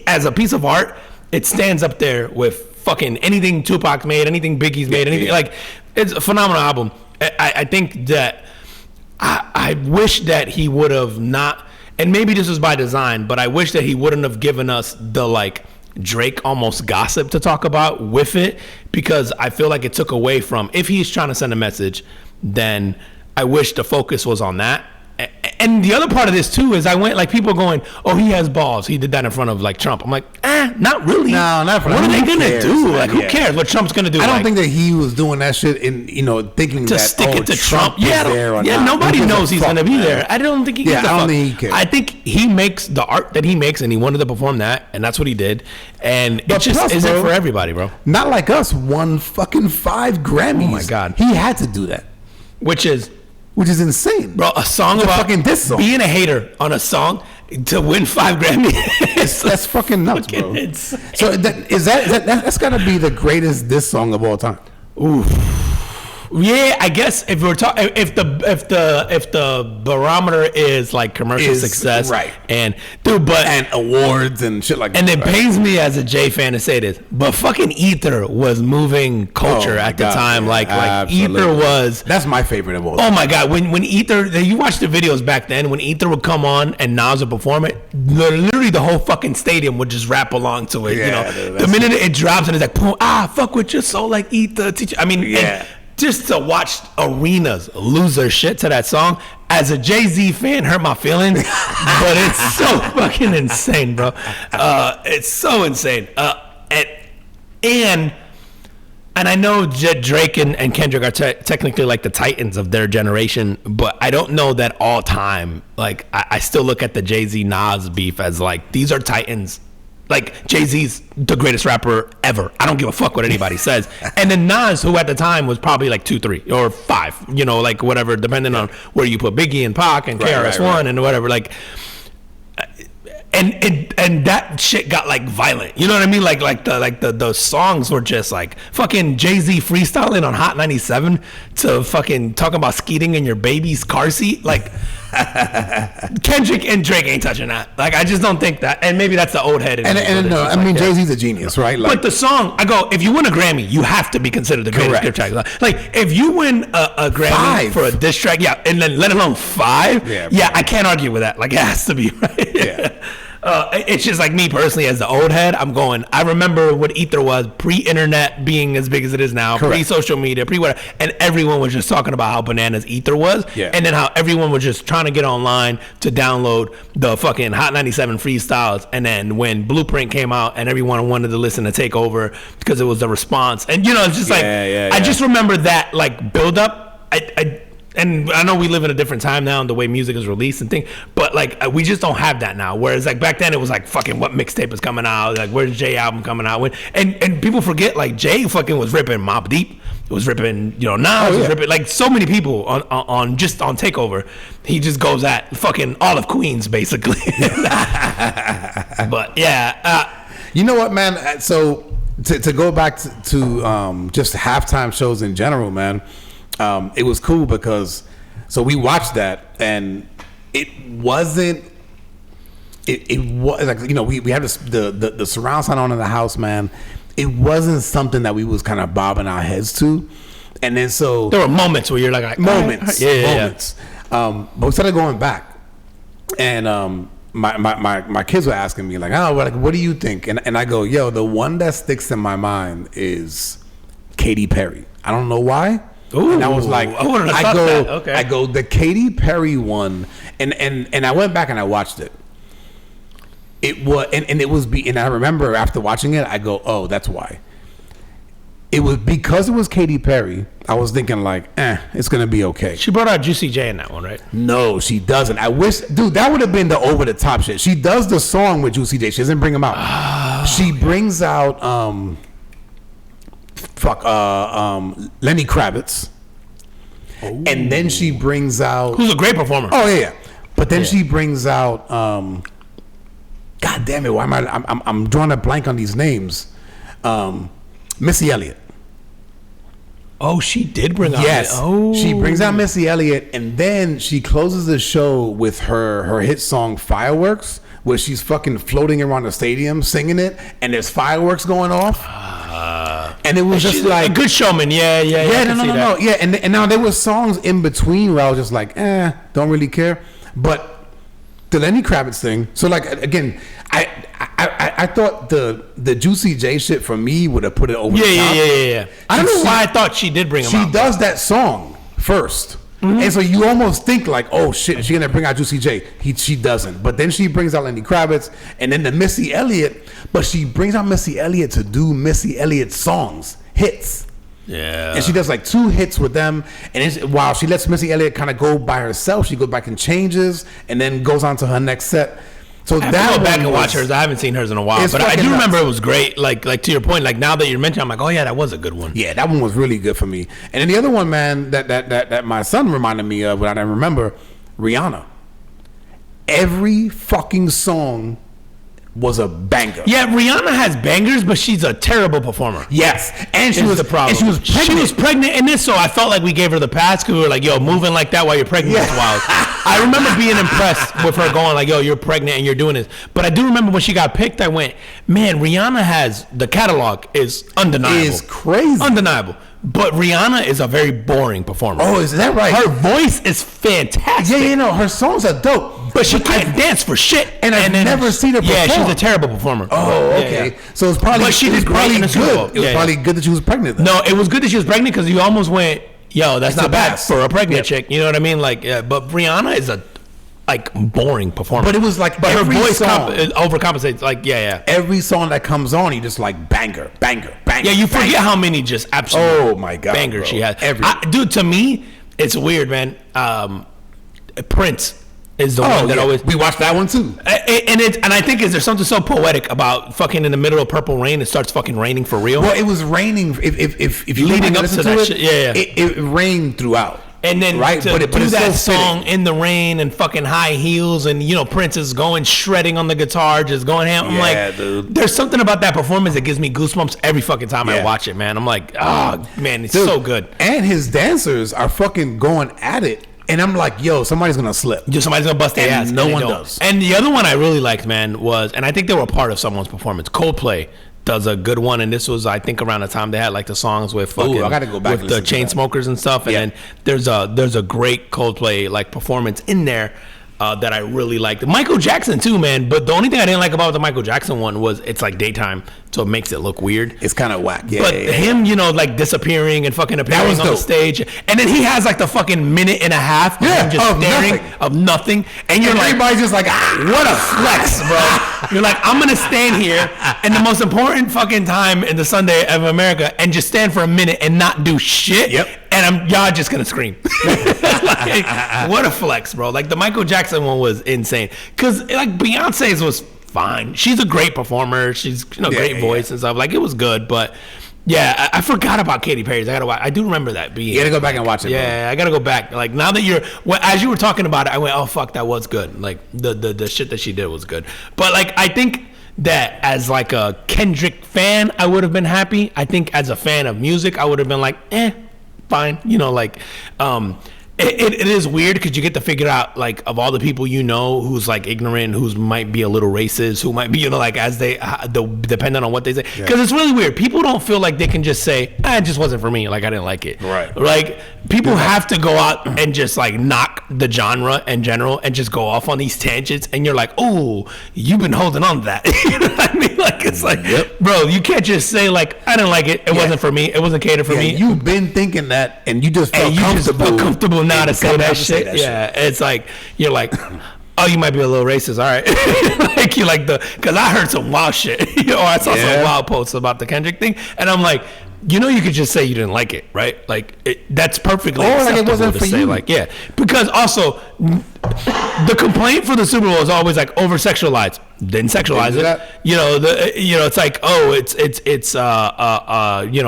S2: as a piece of art, it stands up there with fucking anything Tupac's made, anything Biggie's made, anything like. It's a phenomenal album. I think that I wish that he would have not, and maybe this was by design, but I wish that he wouldn't have given us the like Drake almost gossip to talk about with it, because I feel like it took away from, if he's trying to send a message, then I wish the focus was on that. And the other part of this too is I went like people going, oh, he has balls. He did that in front of like Trump. I'm like, not really.
S1: No, not for
S2: What are they gonna
S1: cares,
S2: do?
S1: man?
S2: Like, who cares what Trump's gonna do?
S1: I don't
S2: like,
S1: think that he was doing that shit in thinking
S2: to
S1: that
S2: stick it to Trump.
S1: is
S2: Yeah,
S1: there or
S2: yeah.
S1: not.
S2: Nobody
S1: Who gives
S2: knows
S1: a
S2: he's
S1: fuck,
S2: gonna be
S1: man?
S2: there. I don't think he gives a
S1: I don't
S2: fuck.
S1: think he cares.
S2: I think he makes the art that he makes, and he wanted to perform that, and that's what he did. And it just
S1: plus,
S2: isn't
S1: bro,
S2: for everybody, bro.
S1: Not like us. Won fucking 5 Grammys.
S2: Oh my God.
S1: He had to do that,
S2: Which is,
S1: insane,
S2: bro, a song
S1: It's a
S2: about
S1: fucking diss song.
S2: being a hater on a song to win 5 Grammys.
S1: That's fucking nuts, bro.
S2: fucking insane.
S1: So that's got to be the greatest diss song of all time.
S2: Ooh. Yeah, I guess if we're talking, if the barometer is like commercial success,
S1: right?
S2: And dude, and
S1: awards and shit like that.
S2: And it
S1: right?
S2: pains me as a Jay fan to say this, but fucking Ether was moving culture at the time.
S1: Yeah,
S2: like
S1: absolutely.
S2: Ether was.
S1: That's my favorite of all.
S2: Oh my God! When Ether, you watch the videos back then. When Ether would come on and Nas would perform it, literally the whole fucking stadium would just rap along to it.
S1: Yeah,
S2: dude,
S1: that's
S2: the minute it drops and it's like, boom, fuck with your soul like Ether. I mean,
S1: Yeah.
S2: just to watch arenas lose their shit to that song as a Jay-Z fan hurt my feelings, but it's so fucking insane, bro. It's so insane. And I know Drake and Kendrick are technically like the titans of their generation, but I don't know that all time. Like I still look at the Jay-Z Nas beef as like, these are titans. Like Jay-Z's the greatest rapper ever. I don't give a fuck what anybody says. And then Nas, who at the time was probably like 2, 3, or 5, like whatever, depending on where you put Biggie and Pac and KRS-One and whatever. Like, and that shit got like violent. You know what I mean? Like the songs were just like fucking Jay-Z freestyling on Hot 97 to fucking talking about skeeting in your baby's car seat. Like Kendrick and Drake ain't touching that. Like I just don't think that. And maybe that's the old head.
S1: And no, I mean Jay-Z's a genius, right? Like,
S2: but the song, I go, if you win a Grammy, you have to be considered the greatest diss track. Like if you win a Grammy
S1: 5
S2: for a diss track, yeah, and then let alone 5, yeah, I can't argue with that. Like it has to be, right?
S1: Yeah.
S2: It's just like me personally as the old head, I'm going, I remember what Ether was pre-internet being as big as it is now, pre-social media, pre-whatever, and everyone was just talking about how bananas Ether was, and then how everyone was just trying to get online to download the fucking Hot 97 freestyles, and then when Blueprint came out and everyone wanted to listen to Take Over because it was the response, and it's just I just remember that like build up. And I know we live in a different time now and the way music is released and things, but like we just don't have that now. Whereas like back then it was like fucking what mixtape is coming out, like where's Jay album coming out, and people forget like Jay fucking was ripping Mobb Deep, was ripping Nas, was ripping like so many people on Takeover. He just goes at fucking all of Queens basically. But yeah,
S1: you know what, man? So to go back to just halftime shows in general, man. It was cool because we watched that and it wasn't it was like we had the surround sound on in the house, man. It wasn't something that we was kind of bobbing our heads to, and then so
S2: there were moments where you're like
S1: moments. But we started going back, and my kids were asking me like, what do you think? And I go, yo, the one that sticks in my mind is Katy Perry. I don't know why.
S2: Ooh,
S1: and I was like, I go the Katy Perry one, and I went back and I watched it. It was and I remember after watching it, I go, oh, that's why. It was because it was Katy Perry. I was thinking like, it's gonna be okay.
S2: She brought out Juicy J in that one, right?
S1: No, she doesn't. I wish, dude, that would have been the over the top shit. She does the song with Juicy J. She doesn't bring him out. She brings out Lenny Kravitz. Oh. And then she brings out,
S2: who's a great performer.
S1: Oh yeah. But then she brings out God damn it, why am I'm drawing a blank on these names. Missy Elliott.
S2: Oh, she did bring out.
S1: Yes. She brings out Missy Elliott, and then she closes the show with her hit song Fireworks, where she's fucking floating around the stadium singing it, and there's fireworks going off. And it was just like
S2: a good showman. Yeah.
S1: No. Yeah, and now there was songs in between where I was just like, don't really care. But the Lenny Kravitz thing. So like again, I thought the Juicy J shit for me would have put it over the top.
S2: Yeah. I don't know why I thought she did bring him out.
S1: She does that song first. And so you almost think like, oh shit, is she gonna bring out Juicy J? She doesn't. But then she brings out Lenny Kravitz, and then the Missy Elliott. But she brings out Missy Elliott to do Missy Elliott songs, hits.
S2: Yeah.
S1: And she does like 2 hits with them. And while she lets Missy Elliott kind of go by herself, she goes back and changes, and then goes on to her next set. So
S2: I have
S1: that
S2: to go back and
S1: was,
S2: watch hers. I haven't seen hers in a while, but I do remember it was great. Like to your point, like now that you're mentioning, I'm like, oh yeah, that was a good one.
S1: Yeah, that one was really good for me. And then the other one, man, that my son reminded me of, but I didn't remember, Rihanna. Every fucking song was a banger.
S2: Yeah, Rihanna has bangers, but she's a terrible performer.
S1: Yes, and she was
S2: the problem.
S1: And she was pregnant.
S2: She was pregnant in this, so I felt like we gave her the pass because we were like, "Yo, moving like that while you're pregnant is wild." I remember being impressed with her going like, "Yo, you're pregnant and you're doing this." But I do remember when she got picked, I went, "Man, Rihanna has the catalog is undeniable.
S1: Is crazy,
S2: undeniable." But Rihanna is a very boring performer.
S1: Oh, is that right?
S2: Her voice is fantastic.
S1: Yeah, you know, her songs are dope.
S2: But she can't dance for shit.
S1: And I've never seen her perform.
S2: Yeah, she's a terrible performer.
S1: Oh, okay. Yeah. So it's probably,
S2: but she did great in the Super Bowl.
S1: It was probably good that she was pregnant then.
S2: No, it was good that she was pregnant because you almost went, yo, that's not bad for a pregnant chick. You know what I mean? Like, yeah, but Rihanna is a boring performer.
S1: But it was like,
S2: but her voice overcompensates. Like, yeah.
S1: Every song that comes on, you just like banger.
S2: Yeah, you forget how many just absolute
S1: oh my god
S2: bangers she has. Dude, to me, it's weird, man. Prince is the one that always.
S1: We watched that one too.
S2: And I think there's something so poetic about fucking in the middle of Purple Rain, it starts fucking raining for real.
S1: Well, it was raining. If you
S2: leading up to that shit,
S1: it rained throughout.
S2: And then to do that song in the rain and fucking high heels and, you know, Prince is going shredding on the guitar, just going ham. I'm like, dude. There's something about that performance that gives me goosebumps every fucking time I watch it, man. I'm like, oh, man, it's so good.
S1: And his dancers are fucking going at it. And I'm like, yo, somebody's going to slip.
S2: Somebody's going to bust their ass.
S1: No one does.
S2: And the other one I really liked, man, was, and I think they were a part of someone's performance, Coldplay does a good one, and this was, I think, around the time they had like the songs with fucking
S1: I gotta go back
S2: with the Chainsmokers and stuff, and then there's a great Coldplay like performance in there that I really liked. Michael Jackson too, man. But the only thing I didn't like about the Michael Jackson one was it's like daytime, so it makes it look weird.
S1: It's kind of whack.
S2: But him, you know, like disappearing and fucking appearing on the stage, and then he has like the fucking minute and a half of him just staring of nothing, and you're like,
S1: everybody's just like,
S2: what a flex, bro. You're like, I'm gonna stand here in the most important fucking time in the Sunday of America and just stand for a minute and not do shit.
S1: Yep.
S2: And y'all just gonna scream. Like, what a flex, bro. Like the Michael Jackson one was insane. Cause like Beyonce's was fine. She's a great performer. She's great voice and stuff. Like it was good, but yeah, I forgot about Katy Perry's. I gotta watch. I do remember that being.
S1: You gotta go back and watch it.
S2: Yeah,
S1: bro.
S2: I gotta go back. Like now that as you were talking about it, I went, oh fuck, that was good. Like the shit that she did was good. But like I think that as like a Kendrick fan, I would have been happy. I think as a fan of music, I would have been like, fine. You know, like it is weird because you get to figure out like of all the people you know who's like ignorant, who's might be a little racist, who might be like as they depending on what they say, because it's really weird. People don't feel like they can just say it just wasn't for me, like I didn't like it,
S1: right?
S2: Like people have to go out and just like knock the genre in general and just go off on these tangents, and you're like, oh, you've been holding on to that. You know what I mean? Like it's like, bro, you can't just say like I didn't like it, it wasn't for me, it wasn't catered for me.
S1: You've been thinking that and you just felt
S2: comfortable now to say that shit. It's like you're like, oh, you might be a little racist, all right. Like you like because I heard some wild shit, or I saw some wild posts about the Kendrick thing, and I'm like, you could just say you didn't like it, right? Like that's perfectly acceptable like it wasn't for say, you. Like because also the complaint for the Super Bowl is always like over sexualized. Didn't sexualize it. It's like, oh, it's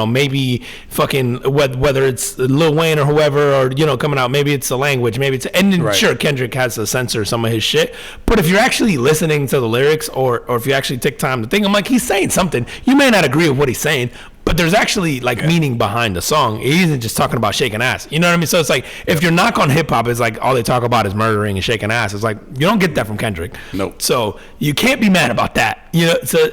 S2: maybe fucking whether it's Lil Wayne or whoever, or coming out, maybe it's the language, maybe it's, and then sure, Kendrick has to censor some of his shit, but if you're actually listening to the lyrics or if you actually take time to think, I'm like, he's saying something. You may not agree with what he's saying, but there's actually like meaning behind the song. He isn't just talking about shaking ass. You know what I mean? So it's like if your knock on hip hop is like all they talk about is murdering and shaking ass, it's like you don't get that from Kendrick.
S1: Nope.
S2: So you can't be mad about that. So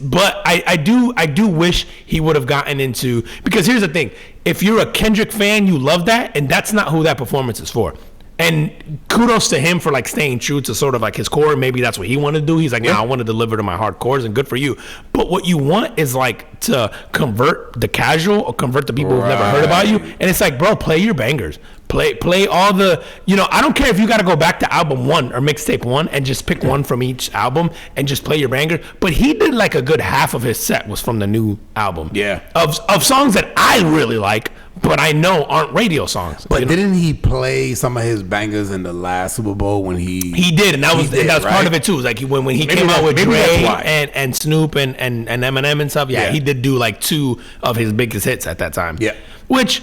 S2: but I do wish he would have gotten into, because here's the thing. If you're a Kendrick fan, you love that, and that's not who that performance is for. And kudos to him for like staying true to sort of like his core. Maybe that's what he wanted to do. He's like, no, I want to deliver to my hardcores, and good for you. But what you want is like to convert the casual or convert the people who've never heard about you. And it's like, bro, play your bangers. Play all the, I don't care if you got to go back to album 1 or mixtape 1 and just pick one from each album and just play your banger. But he did like a good half of his set was from the new album.
S1: Yeah.
S2: Of songs that I really like, but I know aren't radio songs.
S1: But didn't he play some of his bangers in the last Super Bowl when he
S2: did, and that was
S1: right?
S2: part of it too. It was like when he came out with Dre and Snoop and Eminem and stuff. Yeah, he did do like 2 of his biggest hits at that time.
S1: Yeah.
S2: Which,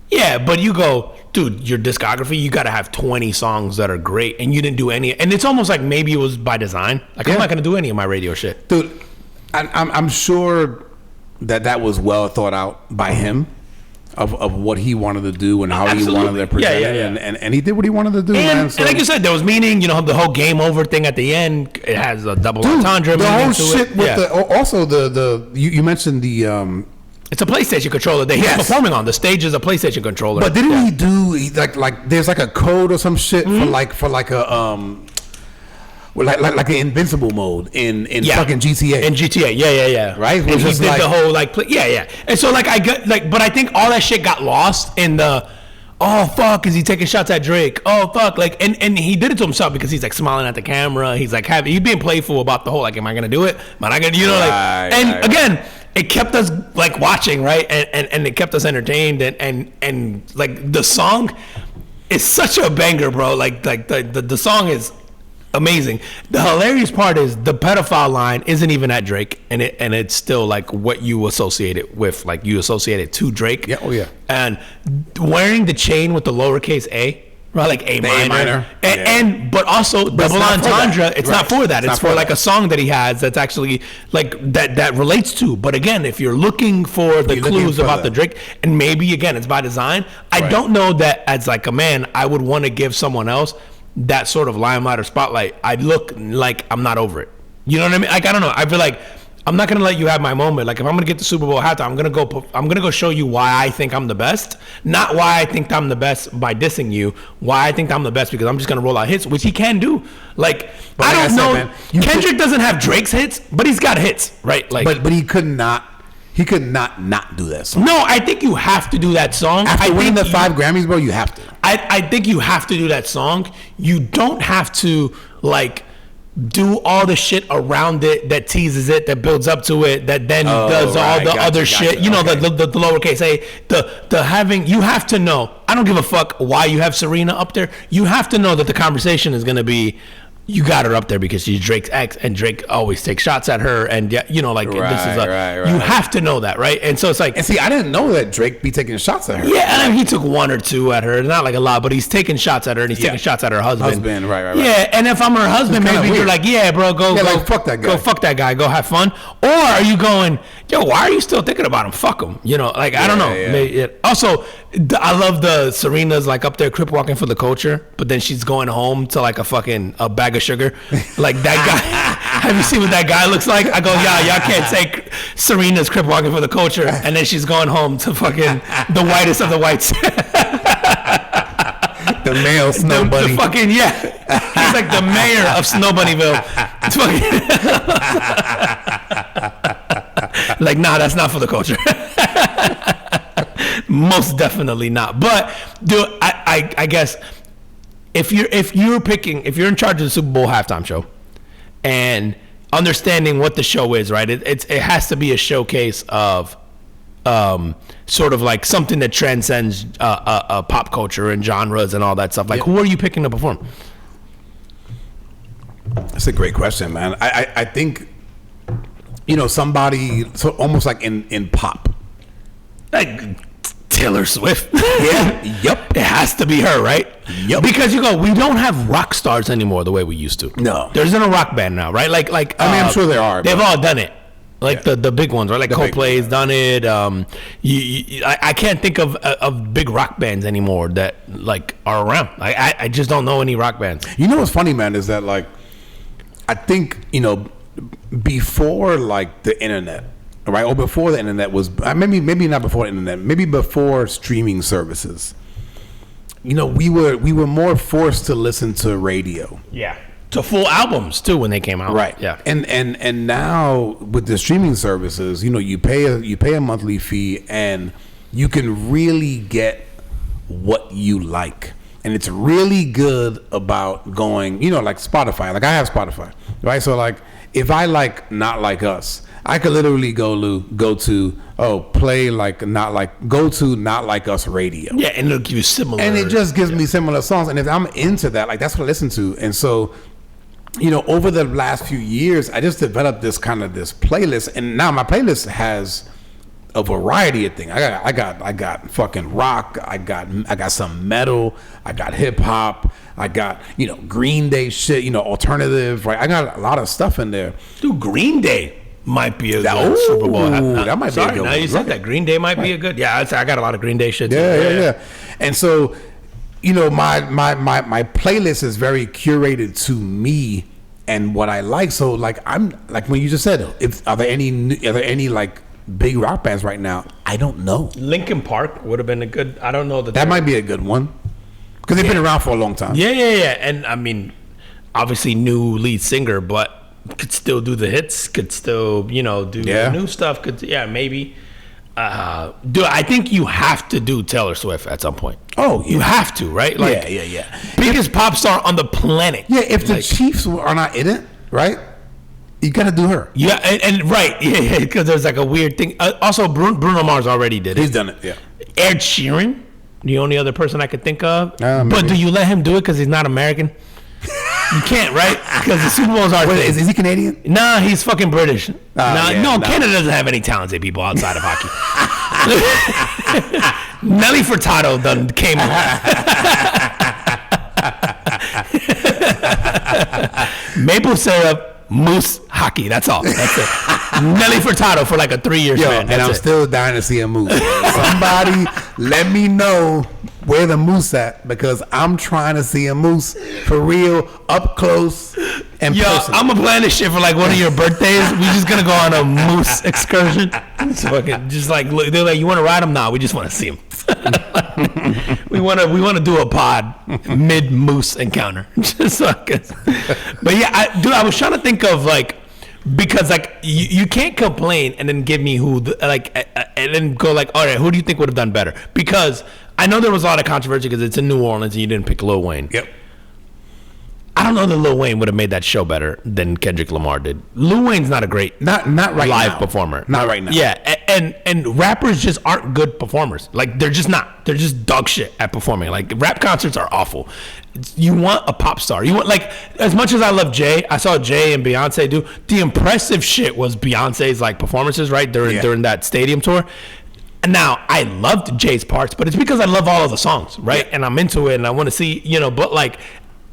S2: yeah, but you go, dude, your discography, you got to have 20 songs that are great, and you didn't do any. And it's almost like maybe it was by design. Like, I'm not going to do any of my radio shit.
S1: Dude, I'm sure that was well thought out by him of what he wanted to do and how he wanted to present it. And he did what he wanted to do, man. So.
S2: And like you said, there was meaning, the whole game over thing at the end. It has a double entendre.
S1: The whole shit with also you mentioned the...
S2: It's a PlayStation controller that he's performing on. The stage is a PlayStation controller.
S1: But didn't he do like there's like a code or some shit for like a like an invincible mode in fucking GTA.
S2: In GTA, yeah.
S1: Right?
S2: And he did the whole And so I got but I think all that shit got lost in the fuck, is he taking shots at Drake? Oh fuck, and he did it to himself because he's like smiling at the camera. He's like he's being playful about the whole am I gonna do it? Am I not gonna again. It kept us watching, right? And it kept us entertained and the song is such a banger, bro. The song is amazing. The hilarious part is the pedophile line isn't even at Drake, and it's still what you associate it with. You associate it to Drake.
S1: Yeah, oh yeah.
S2: And wearing the chain with the lowercase a. Right, A minor. But also double entendre. It's not for that. It's for a song that he has that's actually that relates to. But again, if you're looking for the clues about the Drake, and maybe again it's by design. I don't know that as a man, I would want to give someone else that sort of limelight or spotlight. I'd look like I'm not over it. You know what I mean? I don't know. I feel like I'm not gonna let you have my moment. If I'm gonna get the Super Bowl halftime, I'm gonna go show you why I think I'm the best, not why I think I'm the best by dissing you. Why I think I'm the best because I'm just gonna roll out hits, which he can do. I don't know. Man, Kendrick doesn't have Drake's hits, but he's got hits, right?
S1: But he could not. He could not do that song.
S2: No, I think you have to do that song.
S1: After winning the 5 Grammys, bro, you have to.
S2: I think you have to do that song. You don't have to do all the shit around it that teases it, that builds up to it, that then does all the other shit. The lowercase a, the having. You have to know. I don't give a fuck why you have Serena up there. You have to know that the conversation is going to be. You got her up there because she's Drake's ex, and Drake always takes shots at her, and this is you have to know that, right? And so it's
S1: and see, I didn't know that Drake be taking shots at her.
S2: Yeah, and he took 1 or 2 at her, not a lot, but he's taking shots at her, and he's taking shots at her husband.
S1: Right.
S2: Yeah, and if I'm her husband, maybe you're bro, go
S1: fuck that guy.
S2: Go fuck that guy, go have fun. Or are you going, yo, why are you still thinking about him? Fuck him. I don't know. Yeah. Also, I love the Serena's up there crip walking for the culture, but then she's going home to a bag of sugar. That guy. Have you seen what that guy looks like? I go, y'all can't say Serena's crip walking for the culture, and then she's going home to fucking the whitest of the whites.
S1: The male Snow Bunny.
S2: The fucking, he's like the mayor of Snow Bunnyville. Nah, that's not for the culture. Most definitely not. But dude, I guess if you're in charge of the Super Bowl halftime show and understanding what the show is, right? It has to be a showcase of sort of something that transcends pop culture and genres and all that stuff. Who are you picking to perform?
S1: That's a great question, man. I think somebody so almost in pop.
S2: Taylor Swift.
S1: Yeah. Yep.
S2: It has to be her, right?
S1: Yep.
S2: Because we don't have rock stars anymore the way we used to.
S1: No.
S2: There isn't a rock band now, right?
S1: I'm sure there are.
S2: They've all done it. The big ones, right? Coldplay's done it. I can't think of big rock bands anymore that are around. I just don't know any rock bands.
S1: You know what's funny, man, is that I think before the internet. Right, or before the internet was maybe not before the internet, maybe before streaming services. We were more forced to listen to radio.
S2: Yeah, to full albums too when they came out.
S1: Right.
S2: Yeah.
S1: And now with the streaming services, you pay a monthly fee and you can really get what you like. And it's really good about going, like Spotify. Like I have Spotify, right? So like if I like Not Like Us, I could literally go to play like Not Like Us radio.
S2: Yeah, and it'll give you similar.
S1: And it just gives me similar songs. And if I'm into that, like that's what I listen to. And so, over the last few years, I just developed this playlist, and now my playlist has a variety of things. I got fucking rock. I got some metal. I got hip hop. I got Green Day shit. Alternative. Right. I got a lot of stuff in there.
S2: Dude, Green Day might be a good Super Bowl.
S1: That might be a good
S2: one. Now you said that Green Day might be a good. Yeah, I got a lot of Green Day shit.
S1: Yeah. And so, my playlist is very curated to me and what I like. So like I'm like when you just said, are there any like big rock bands right now? I don't know.
S2: Linkin Park would have been a good. I don't know
S1: that might be a good one because they've been around for a long time.
S2: Yeah. And I mean, obviously new lead singer, but could still do the hits. Could still do the new stuff. Maybe. Dude, I think you have to do Taylor Swift at some point.
S1: Oh, yeah.
S2: You have to, right? Like,
S1: yeah.
S2: Biggest pop star on the planet.
S1: Yeah, if the Chiefs are not in it, right? You gotta do her.
S2: Yeah, and right, yeah, because there's like a weird thing. Also, Bruno Mars already did it.
S1: He's done it, yeah.
S2: Ed Sheeran, the only other person I could think of.
S1: But
S2: do you let him do it because he's not American? You can't, right? Because the Super Bowl's our thing.
S1: Is he Canadian?
S2: Nah, he's fucking British. Canada doesn't have any talented people outside of hockey. Nelly Furtado done came Maple syrup, moose, hockey. That's all. That's it. Nelly Furtado for like a 3-year span.
S1: And I'm still dying to see a moose. Somebody let me know where the moose at, because I'm trying to see a moose for real, up close and personal.
S2: I'm gonna plan this shit for like one of your birthdays. We just gonna go on a moose excursion. Just like look, they're like, you want to ride them? Nah, we just want to see them. we want to do a pod mid moose encounter. Just so but yeah, I was trying to think of like, because like you can't complain and then give me who and then go like, all right, who do you think would have done better? Because I know there was a lot of controversy because it's in New Orleans and you didn't pick Lil Wayne.
S1: Yep.
S2: I don't know that Lil Wayne would have made that show better than Kendrick Lamar did. Lil Wayne's not a great
S1: not right
S2: live
S1: now.
S2: performer.
S1: Not right now.
S2: Yeah, and rappers just aren't good performers. Like they're just not. They're just dog shit at performing. Like rap concerts are awful. You want a pop star. You want, like, as much as I love Jay, I saw Jay and Beyonce do. The impressive shit was Beyonce's like performances, right, during that stadium tour. Now, I loved Jay's parts, but it's because I love all of the songs, right? Yeah. And I'm into it and I want to see, but like,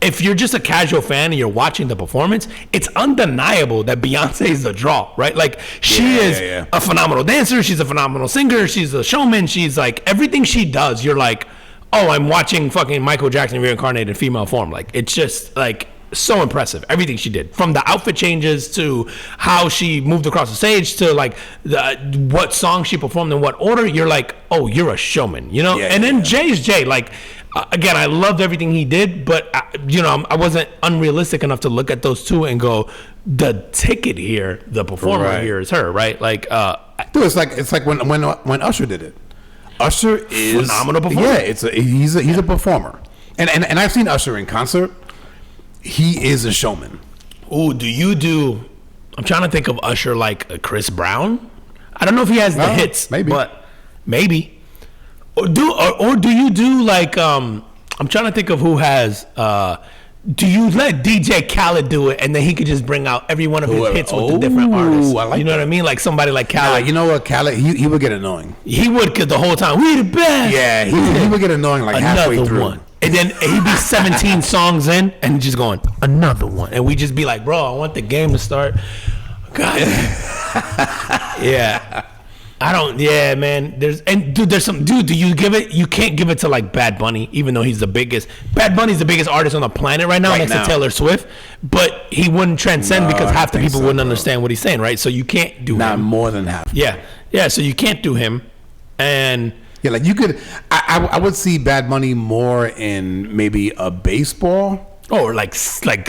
S2: if you're just a casual fan and you're watching the performance, it's undeniable that Beyonce is the draw, right? Like, she is a phenomenal dancer. She's a phenomenal singer. She's a showman. She's like, everything she does, you're like, oh, I'm watching fucking Michael Jackson reincarnated in female form. Like, it's just like so impressive. Everything she did, from the outfit changes to how she moved across the stage to like what song she performed in what order. You're like, oh, you're a showman, and then Jay's Jay. Like, again, I loved everything he did, but I wasn't unrealistic enough to look at those two and go, the ticket here, the performer here is her, right? Like,
S1: dude, it's like when Usher did it. Usher is
S2: phenomenal performer.
S1: Yeah, he's a performer, and I've seen Usher in concert. He is a showman.
S2: Ooh, I'm trying to think of Usher like a Chris Brown. I don't know if he has the hits, but maybe. Or do you do like I'm trying to think of who has. Do you let DJ Khaled do it, and then he could just bring out every one of his hits with the different artists?
S1: I like
S2: you know what I mean? Like somebody like Khaled.
S1: You know what, Khaled? He would get annoying.
S2: He would, because the whole time, we the best.
S1: Yeah, he would get annoying like halfway through.
S2: One. And then he'd be 17 songs in and just going, another one. And we just be like, bro, I want the game to start. God. Yeah. Man. There's some, do you give it? You can't give it to like Bad Bunny, even though he's the biggest. Bad Bunny's the biggest artist on the planet right now, next to Taylor Swift. But he wouldn't transcend because half the people wouldn't understand what he's saying, right? So you can't do him.
S1: Not more than half.
S2: Yeah. Yeah, so you can't do him. And
S1: yeah, like you could, I would see Bad Bunny more in maybe a baseball.
S2: Or like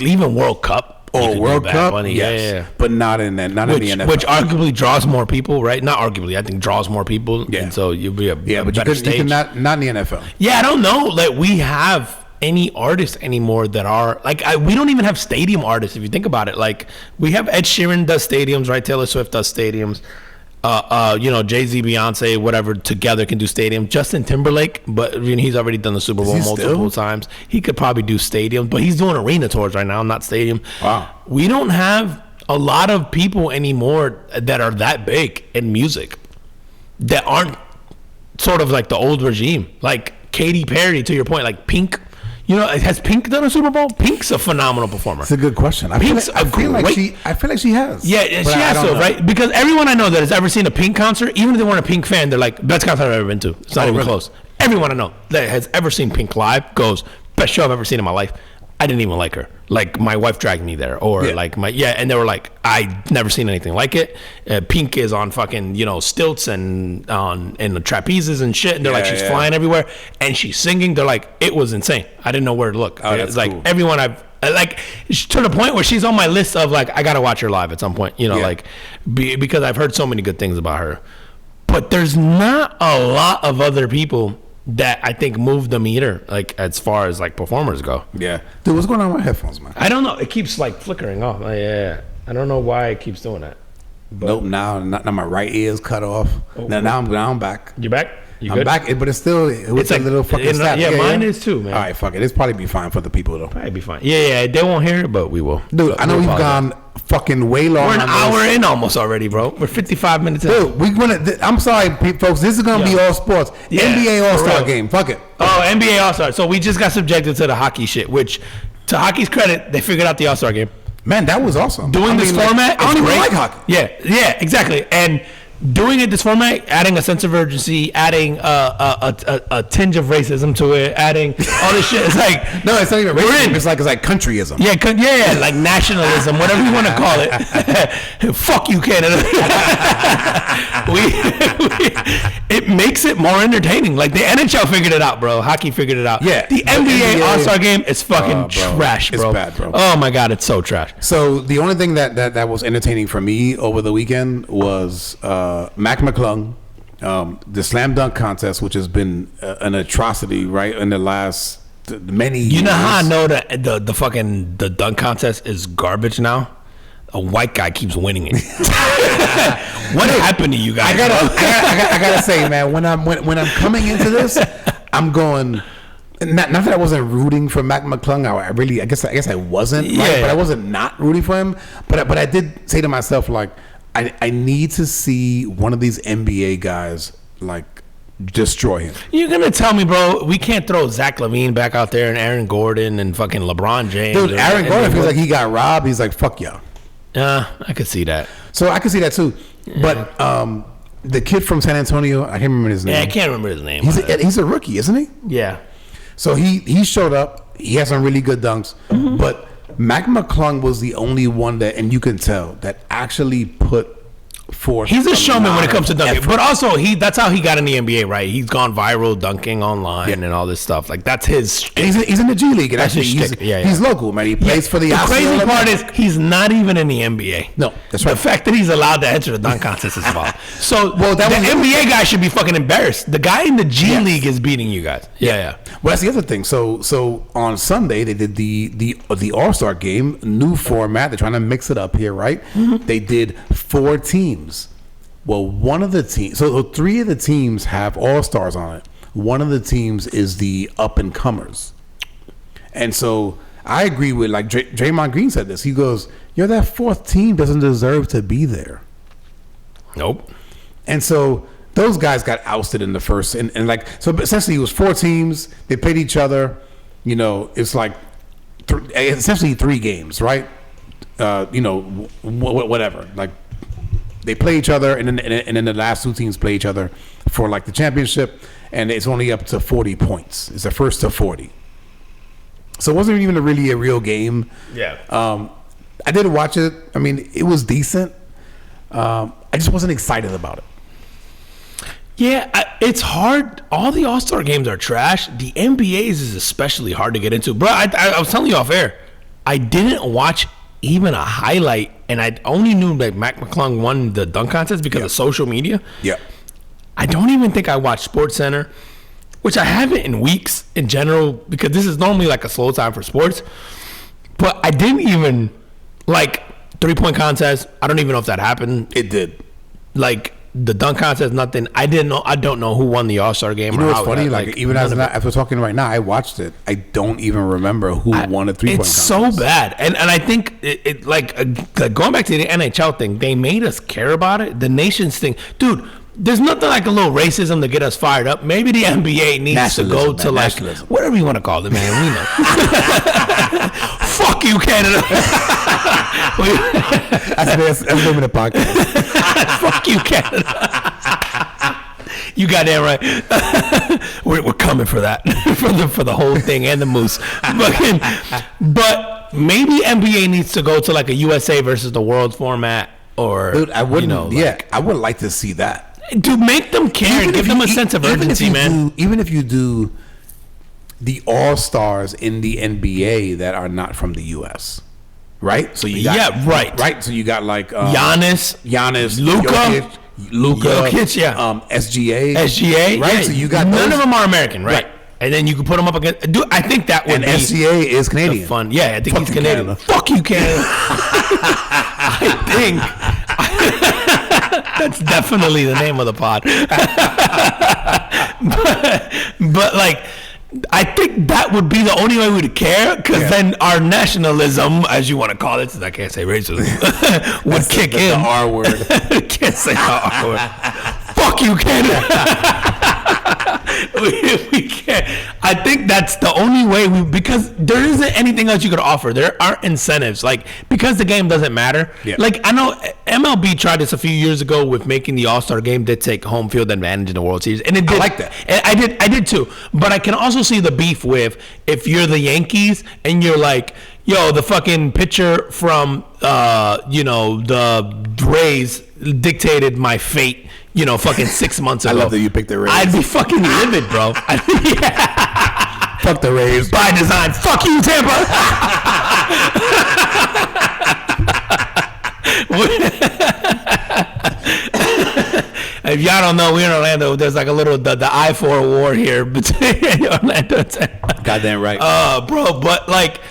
S2: even World Cup.
S1: Or
S2: could
S1: World
S2: do Bad
S1: Cup,
S2: Bunny.
S1: yes,
S2: Yeah.
S1: but not in that, not in the NFL.
S2: Which arguably draws more people, right? Not arguably, I think draws more people.
S1: Yeah.
S2: And so you'll be a
S1: but
S2: better
S1: you
S2: stage.
S1: can not in the NFL.
S2: Yeah, I don't know that we have any artists anymore that are like we don't even have stadium artists if you think about it. Like we have Ed Sheeran does stadiums, right? Taylor Swift does stadiums. Jay-Z, Beyonce, whatever together can do stadium. Justin Timberlake, but he's already done the Super Bowl multiple times. He could probably do stadium, but he's doing arena tours right now, not stadium.
S1: Wow.
S2: We don't have a lot of people anymore that are that big in music that aren't sort of like the old regime, like Katy Perry. To your point, like Pink. Has Pink done a Super Bowl? Pink's a phenomenal performer.
S1: It's a good question. I feel like she has.
S2: Yeah, she has to, right? Because everyone I know that has ever seen a Pink concert, even if they weren't a Pink fan, they're like, best concert I've ever been to. It's not even close. Everyone I know that has ever seen Pink live goes, best show I've ever seen in my life. I didn't even like her. Like my wife dragged me there, and they were like, I never seen anything like it. Pink is on fucking stilts and the trapezes and shit, and they're like she's flying everywhere and she's singing. They're like it was insane. I didn't know where to look. It's like cool. Everyone I've like to the point where she's on my list of like I gotta watch her live at some point. Because I've heard so many good things about her. But there's not a lot of other people that I think move the meter, like as far as like performers go.
S1: Yeah, dude, what's going on with my headphones, man?
S2: I don't know. It keeps like flickering off. I don't know why it keeps doing that.
S1: But nope. Now my right ear is cut off. Now I'm back.
S2: You back?
S1: I'm back, but it's still it's like a little fucking snap.
S2: Yeah, mine is too, man.
S1: All right, fuck it. It's probably be fine for the people though.
S2: Probably be fine. Yeah, they won't hear it, but we will.
S1: Dude, I know we've gone fucking way long.
S2: We're an hour in almost already, bro. We're 55 minutes in.
S1: Dude, I'm sorry, folks. This is gonna be all sports. NBA All-Star game. Fuck it.
S2: Oh, NBA All-Star. So we just got subjected to the hockey shit, which, to hockey's credit, they figured out the All-Star game.
S1: Man, that was awesome.
S2: Doing this format,
S1: I don't even like hockey.
S2: Yeah, exactly. And doing it this format, adding a sense of urgency, adding a tinge of racism to it, adding all this shit. It's like
S1: no, it's not even racism. It's like countryism.
S2: Yeah, like nationalism, whatever you want to call it. Fuck you, Canada. It makes it more entertaining. Like the NHL figured it out, bro. Hockey figured it out.
S1: Yeah,
S2: the NBA All-Star game is fucking trash, bro.
S1: It's bad, bro.
S2: Oh my god, it's so trash.
S1: So the only thing that was entertaining for me over the weekend was Mac McClung, the slam dunk contest, which has been an atrocity, right, in the last many years.
S2: You know how I know that the dunk contest is garbage now? A white guy keeps winning it. What happened to you guys?
S1: I gotta say, man, when I'm coming into this, I'm going. Not that I wasn't rooting for Mac McClung. I guess I wasn't. Yeah. Right? But I wasn't not rooting for him. But I did say to myself, like, I need to see one of these NBA guys like destroy him.
S2: You're gonna tell me, bro, we can't throw Zach LaVine back out there and Aaron Gordon and fucking LeBron James.
S1: Dude, Aaron Gordon feels like he got robbed. He's like, fuck y'all.
S2: I could see that.
S1: So I could see that too. Yeah. But the kid from San Antonio, I can't remember his name.
S2: Yeah, I can't remember his name.
S1: He's a rookie, isn't he?
S2: Yeah. So
S1: he showed up. He had some really good dunks, but Mac McClung was the only one that, and you can tell, that actually put forth.
S2: He's a showman when it comes to dunking, but also that's how he got in the NBA, right? He's gone viral dunking online and all this stuff. Like that's his.
S1: He's in the G League, and
S2: that's
S1: actually he's local, man. He plays for the.
S2: The crazy part is he's not even in the NBA.
S1: No, that's right.
S2: The fact that he's allowed to enter the dunk contest is wild. So the NBA guy should be fucking embarrassed. The guy in the G League is beating you guys. Yeah.
S1: Well, that's the other thing. So on Sunday they did the All-Star game, new format. They're trying to mix it up here, right? Mm-hmm. They did 4 teams. Well, one of the teams, so 3 of the teams have All-Stars on it. One of the teams is the up-and-comers. And so I agree with, like, Draymond Green said this. He goes, that 4th team doesn't deserve to be there.
S2: Nope.
S1: And so those guys got ousted in the first. And like, so essentially it was 4 teams. They played each other. It's like essentially 3 games, right? Whatever. Like, they play each other, and then the last 2 teams play each other for like the championship, and it's only up to 40 points. It's the first to 40. So it wasn't even really a real game.
S2: Yeah.
S1: I did watch it. I mean, it was decent. I just wasn't excited about it.
S2: Yeah, it's hard. All the All-Star games are trash. The NBA's is especially hard to get into. Bro, I was telling you off air, I didn't watch even a highlight, and I only knew that Mac McClung won the dunk contest because of social media.
S1: Yeah.
S2: I don't even think I watched SportsCenter, which I haven't in weeks in general, because this is normally like a slow time for sports. But I didn't even, like, 3-point contest, I don't even know if that happened.
S1: It did.
S2: Like, the dunk contest, nothing. I don't know who won the All-Star game.
S1: You know
S2: or
S1: what's
S2: how
S1: funny?
S2: that,
S1: Like even as we're talking right now, I watched it. I don't even remember who won a 3-point contest.
S2: It's so bad. And I think it like going back to the NHL thing, they made us care about it. The nations thing. Dude, there's nothing like a little racism to get us fired up. Maybe the NBA needs to go to like whatever you want to call it, man. We know. Fuck you, Canada.
S1: That's the name of the podcast.
S2: Fuck you, Canada. You got that right. We're coming for that, for the whole thing and the moose. But maybe NBA needs to go to like a USA versus the world format, or
S1: dude, I wouldn't. I would like to see that.
S2: To make them care and give them a sense of urgency, man.
S1: Even if you do the All-Stars in the NBA that are not from the U.S., right? So you got, right. So you got like
S2: Giannis, Luka,
S1: Jokic, SGA, right?
S2: Yeah.
S1: So you got
S2: none of them are American, right? And then you can put them up against. Dude, I think that would
S1: and
S2: be
S1: SGA is Canadian.
S2: Fun, yeah. I think he's Canadian.
S1: Canada.
S2: Fuck you, Canada. I think. That's definitely the name of the pod. but like, I think that would be the only way we'd care, because then our nationalism, as you want to call it, since I can't say racism, would kick in.
S1: The R word.
S2: Can't say the R word. Fuck you, Canada. we can't. I think that's the only way because there isn't anything else you could offer. There aren't incentives, like, because the game doesn't matter.
S1: Yeah.
S2: Like, I know MLB tried this a few years ago with making the All-Star game did take home field advantage in the World Series, and it did.
S1: I like that.
S2: And I did too. But I can also see the beef with if you're the Yankees and you're like, yo, the fucking pitcher from the Rays dictated my fate. Fucking 6 months ago.
S1: I love that you picked the Rays.
S2: I'd be fucking livid, bro.
S1: Fuck the Rays.
S2: By design. Fuck you, Tampa. If y'all don't know, we're in Orlando. There's like a little the I-4 war here between Orlando and Tampa.
S1: Goddamn right.
S2: Bro, but like,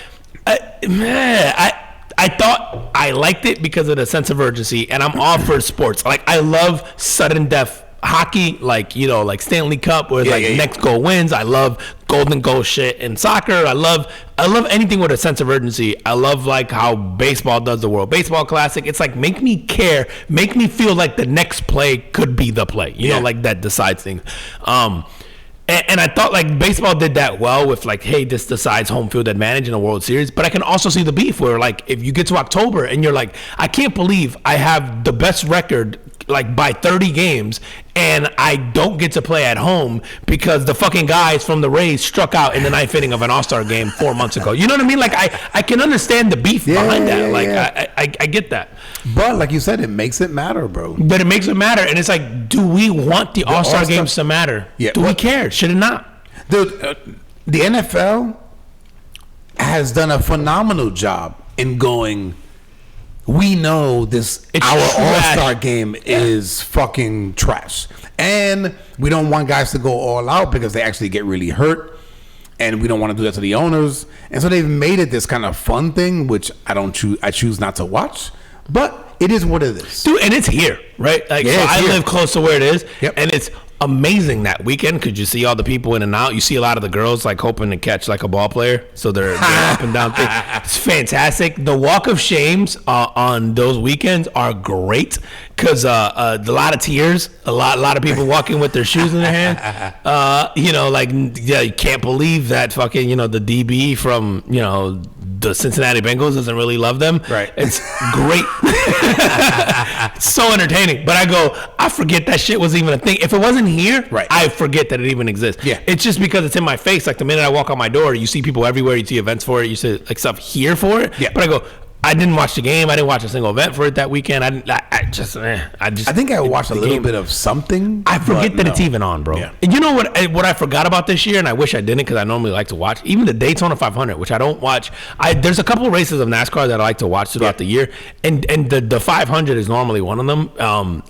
S2: I thought I liked it because of the sense of urgency, and I'm all for sports. Like, I love sudden death hockey, like Stanley Cup, where next goal wins. I love golden goal shit in soccer. I love anything with a sense of urgency. I love like how baseball does the World Baseball Classic. It's like, make me care, make me feel like the next play could be the play. You know, like that decides things. And I thought like baseball did that well with like, hey, this decides home field advantage in a World Series. But I can also see the beef where like, if you get to October and you're like, I can't believe I have the best record like by 30 games and I don't get to play at home because the fucking guys from the Rays struck out in the ninth inning of an All-Star game 4 months ago. You know what I mean? Like, I can understand the beef behind that. Like, I get that.
S1: But like you said, it makes it matter, bro.
S2: But it makes it matter. And it's like, do we want the All-Star games to matter?
S1: Yeah.
S2: Do we care? Should it not?
S1: Dude, the NFL has done a phenomenal job in going, we know our All-Star game is fucking trash. And we don't want guys to go all out because they actually get really hurt. And we don't want to do that to the owners. And so they've made it this kind of fun thing, which I choose not to watch. But it is what it is.
S2: Dude, and it's here, right? Like, so I live close to where it is.
S1: Yep.
S2: And it's amazing that weekend because you see all the people in and out. You see a lot of the girls like hoping to catch like a ball player, so they're up and down. It's fantastic. The walk of shames on those weekends are great because a lot of tears, a lot of people walking with their shoes in their hand. You can't believe that fucking the DB from the Cincinnati Bengals doesn't really love them.
S1: Right.
S2: It's great. It's so entertaining. But I forget that shit was even a thing. If it wasn't here,
S1: right,
S2: I forget that it even exists.
S1: Yeah.
S2: It's just because it's in my face. Like the minute I walk out my door, you see people everywhere. You see events for it. You see like stuff here for it.
S1: Yeah.
S2: But I didn't watch the game. I didn't watch a single event for it that weekend. I
S1: think I watched a little bit of something.
S2: I forget that it's even on, bro.
S1: Yeah.
S2: And you know what I forgot about this year, and I wish I didn't because I normally like to watch even the Daytona 500, which I don't watch. There's a couple races of NASCAR that I like to watch throughout the year, and the 500 is normally one of them.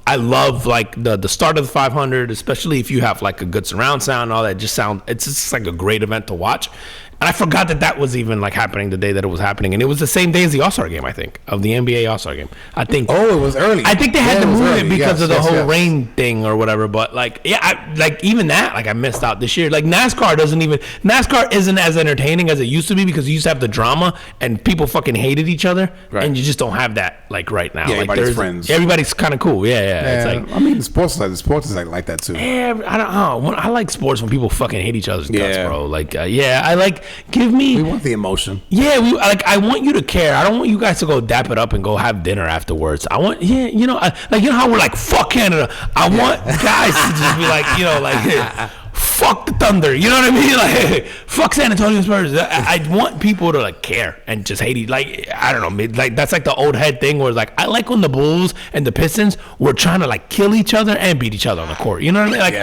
S2: I love like the start of the 500, especially if you have like a good surround sound and all that. It's just like a great event to watch. And I forgot that was even like happening the day that it was happening, and it was the same day as the All-Star game, I think, of the NBA All-Star game. I think.
S1: Oh, it was early.
S2: I think they had to move it because of the whole
S1: yes.
S2: rain thing or whatever. But like, even that, like I missed out this year. Like NASCAR isn't as entertaining as it used to be because you used to have the drama and people fucking hated each other, and you just don't have that like right now.
S1: Yeah,
S2: like
S1: everybody's friends.
S2: Everybody's kind of cool. Yeah. It's like,
S1: I mean, the sports is like that too.
S2: Yeah, I don't know. I like sports when people fucking hate each other's guts,
S1: Yeah.
S2: bro. Like, I like give me.
S1: We want the emotion.
S2: Yeah, I want you to care. I don't want you guys to go dap it up and go have dinner afterwards. I want, you know how we're like, fuck Canada. I want guys to just be like, hey, fuck the Thunder. You know what I mean? Like, fuck San Antonio Spurs. I want people to like care and just hate it. Like, I don't know, like that's like the old head thing where it's like, I like when the Bulls and the Pistons were trying to like kill each other and beat each other on the court. You know what I mean? Like,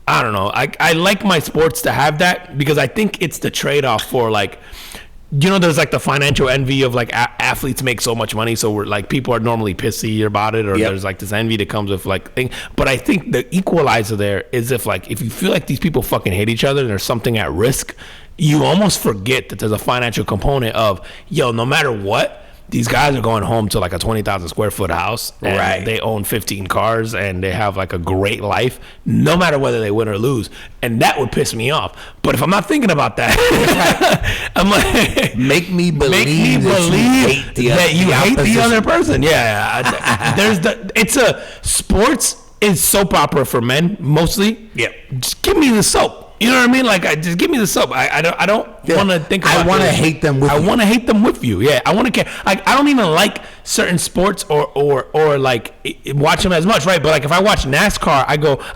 S2: I don't know. I like my sports to have that because I think it's the trade-off for like, there's like the financial envy of like athletes make so much money, so we're like people are normally pissy about it, or there's like this envy that comes with like thing. But I think the equalizer there is if you feel like these people fucking hate each other and there's something at risk, you almost forget that there's a financial component of no matter what. These guys are going home to like a 20,000 square foot house, and they own 15 cars, and they have like a great life, no matter whether they win or lose. And that would piss me off. But if I'm not thinking about that, I'm like,
S1: make me believe that you hate the other person.
S2: Yeah, sports is soap opera for men mostly. Yeah, just give me the soap. You know what I mean? Like, just give me the soap. I don't want to think about.
S1: I want to hate them with you.
S2: I want to hate them with you. Yeah, I want to care. Like, I don't even like certain sports or like watch them as much, right? But like, if I watch NASCAR,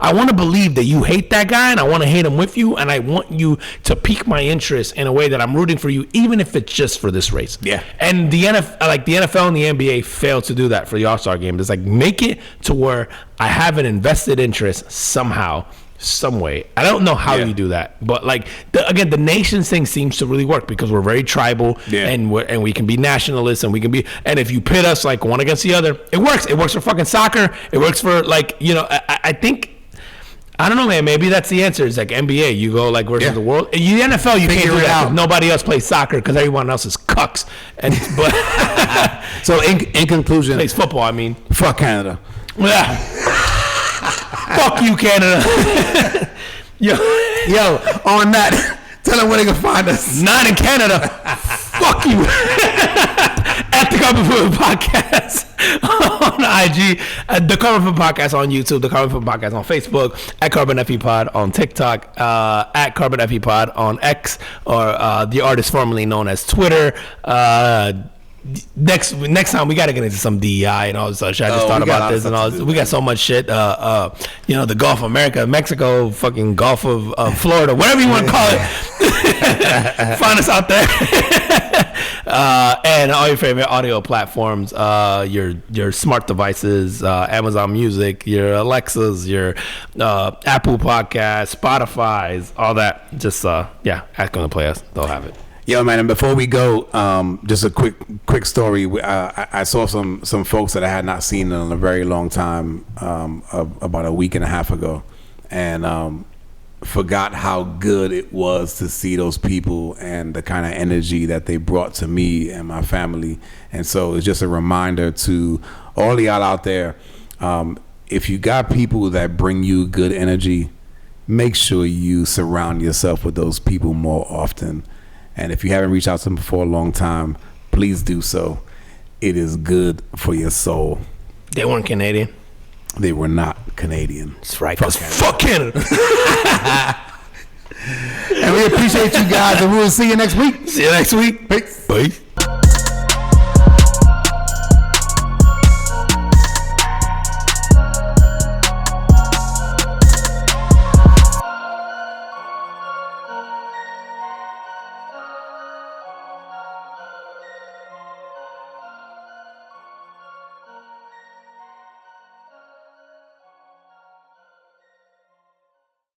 S2: I want to believe that you hate that guy, and I want to hate him with you, and I want you to pique my interest in a way that I'm rooting for you, even if it's just for this race. Yeah. And the NFL and the NBA failed to do that for the All-Star game. It's like make it to where I have an invested interest somehow. Some way. I don't know how you do that, but like the nations thing seems to really work because we're very tribal, and we can be nationalists, and and if you pit us like one against the other, it works. It works for fucking soccer. It works for like I think. I don't know, man. Maybe that's the answer. It's like NBA. You go like versus the world. The NFL, you can't do that. 'Cause nobody else plays soccer because everyone else is cucks. But
S1: so in conclusion,
S2: plays football. I mean,
S1: fuck Canada.
S2: Yeah. Fuck you, Canada. Yo,
S1: on that, tell them where they can find us.
S2: Not in Canada. Fuck you. At the Carbon Foot Podcast on IG, at the Carbon Foot Podcast on YouTube, the Carbon Foot Podcast on Facebook, at Carbon FE Pod on TikTok, at Carbon FE Pod on X, or the artist formerly known as Twitter. Next time we gotta get into some DEI and all this other shit. I just thought about this and all this. We got so much shit. The Gulf of America, Mexico, fucking Gulf of Florida, whatever you want to call it. Find us out there. And all your favorite audio platforms, your smart devices, Amazon Music, your Alexas, your Apple Podcasts, Spotify's, all that. Just ask them to play us. They'll have it.
S1: Yo, man, and before we go, just a quick story. I saw some folks that I had not seen in a very long time, about a week and a half ago, and forgot how good it was to see those people and the kind of energy that they brought to me and my family. And so it's just a reminder to all y'all out there, if you got people that bring you good energy, make sure you surround yourself with those people more often. And if you haven't reached out to them for a long time, please do so. It is good for your soul.
S2: They weren't Canadian.
S1: They were not Canadian.
S2: That's right. Fuck Canada.
S1: And we appreciate you guys, and we'll see you next week.
S2: See you next week.
S1: Peace.
S2: Peace.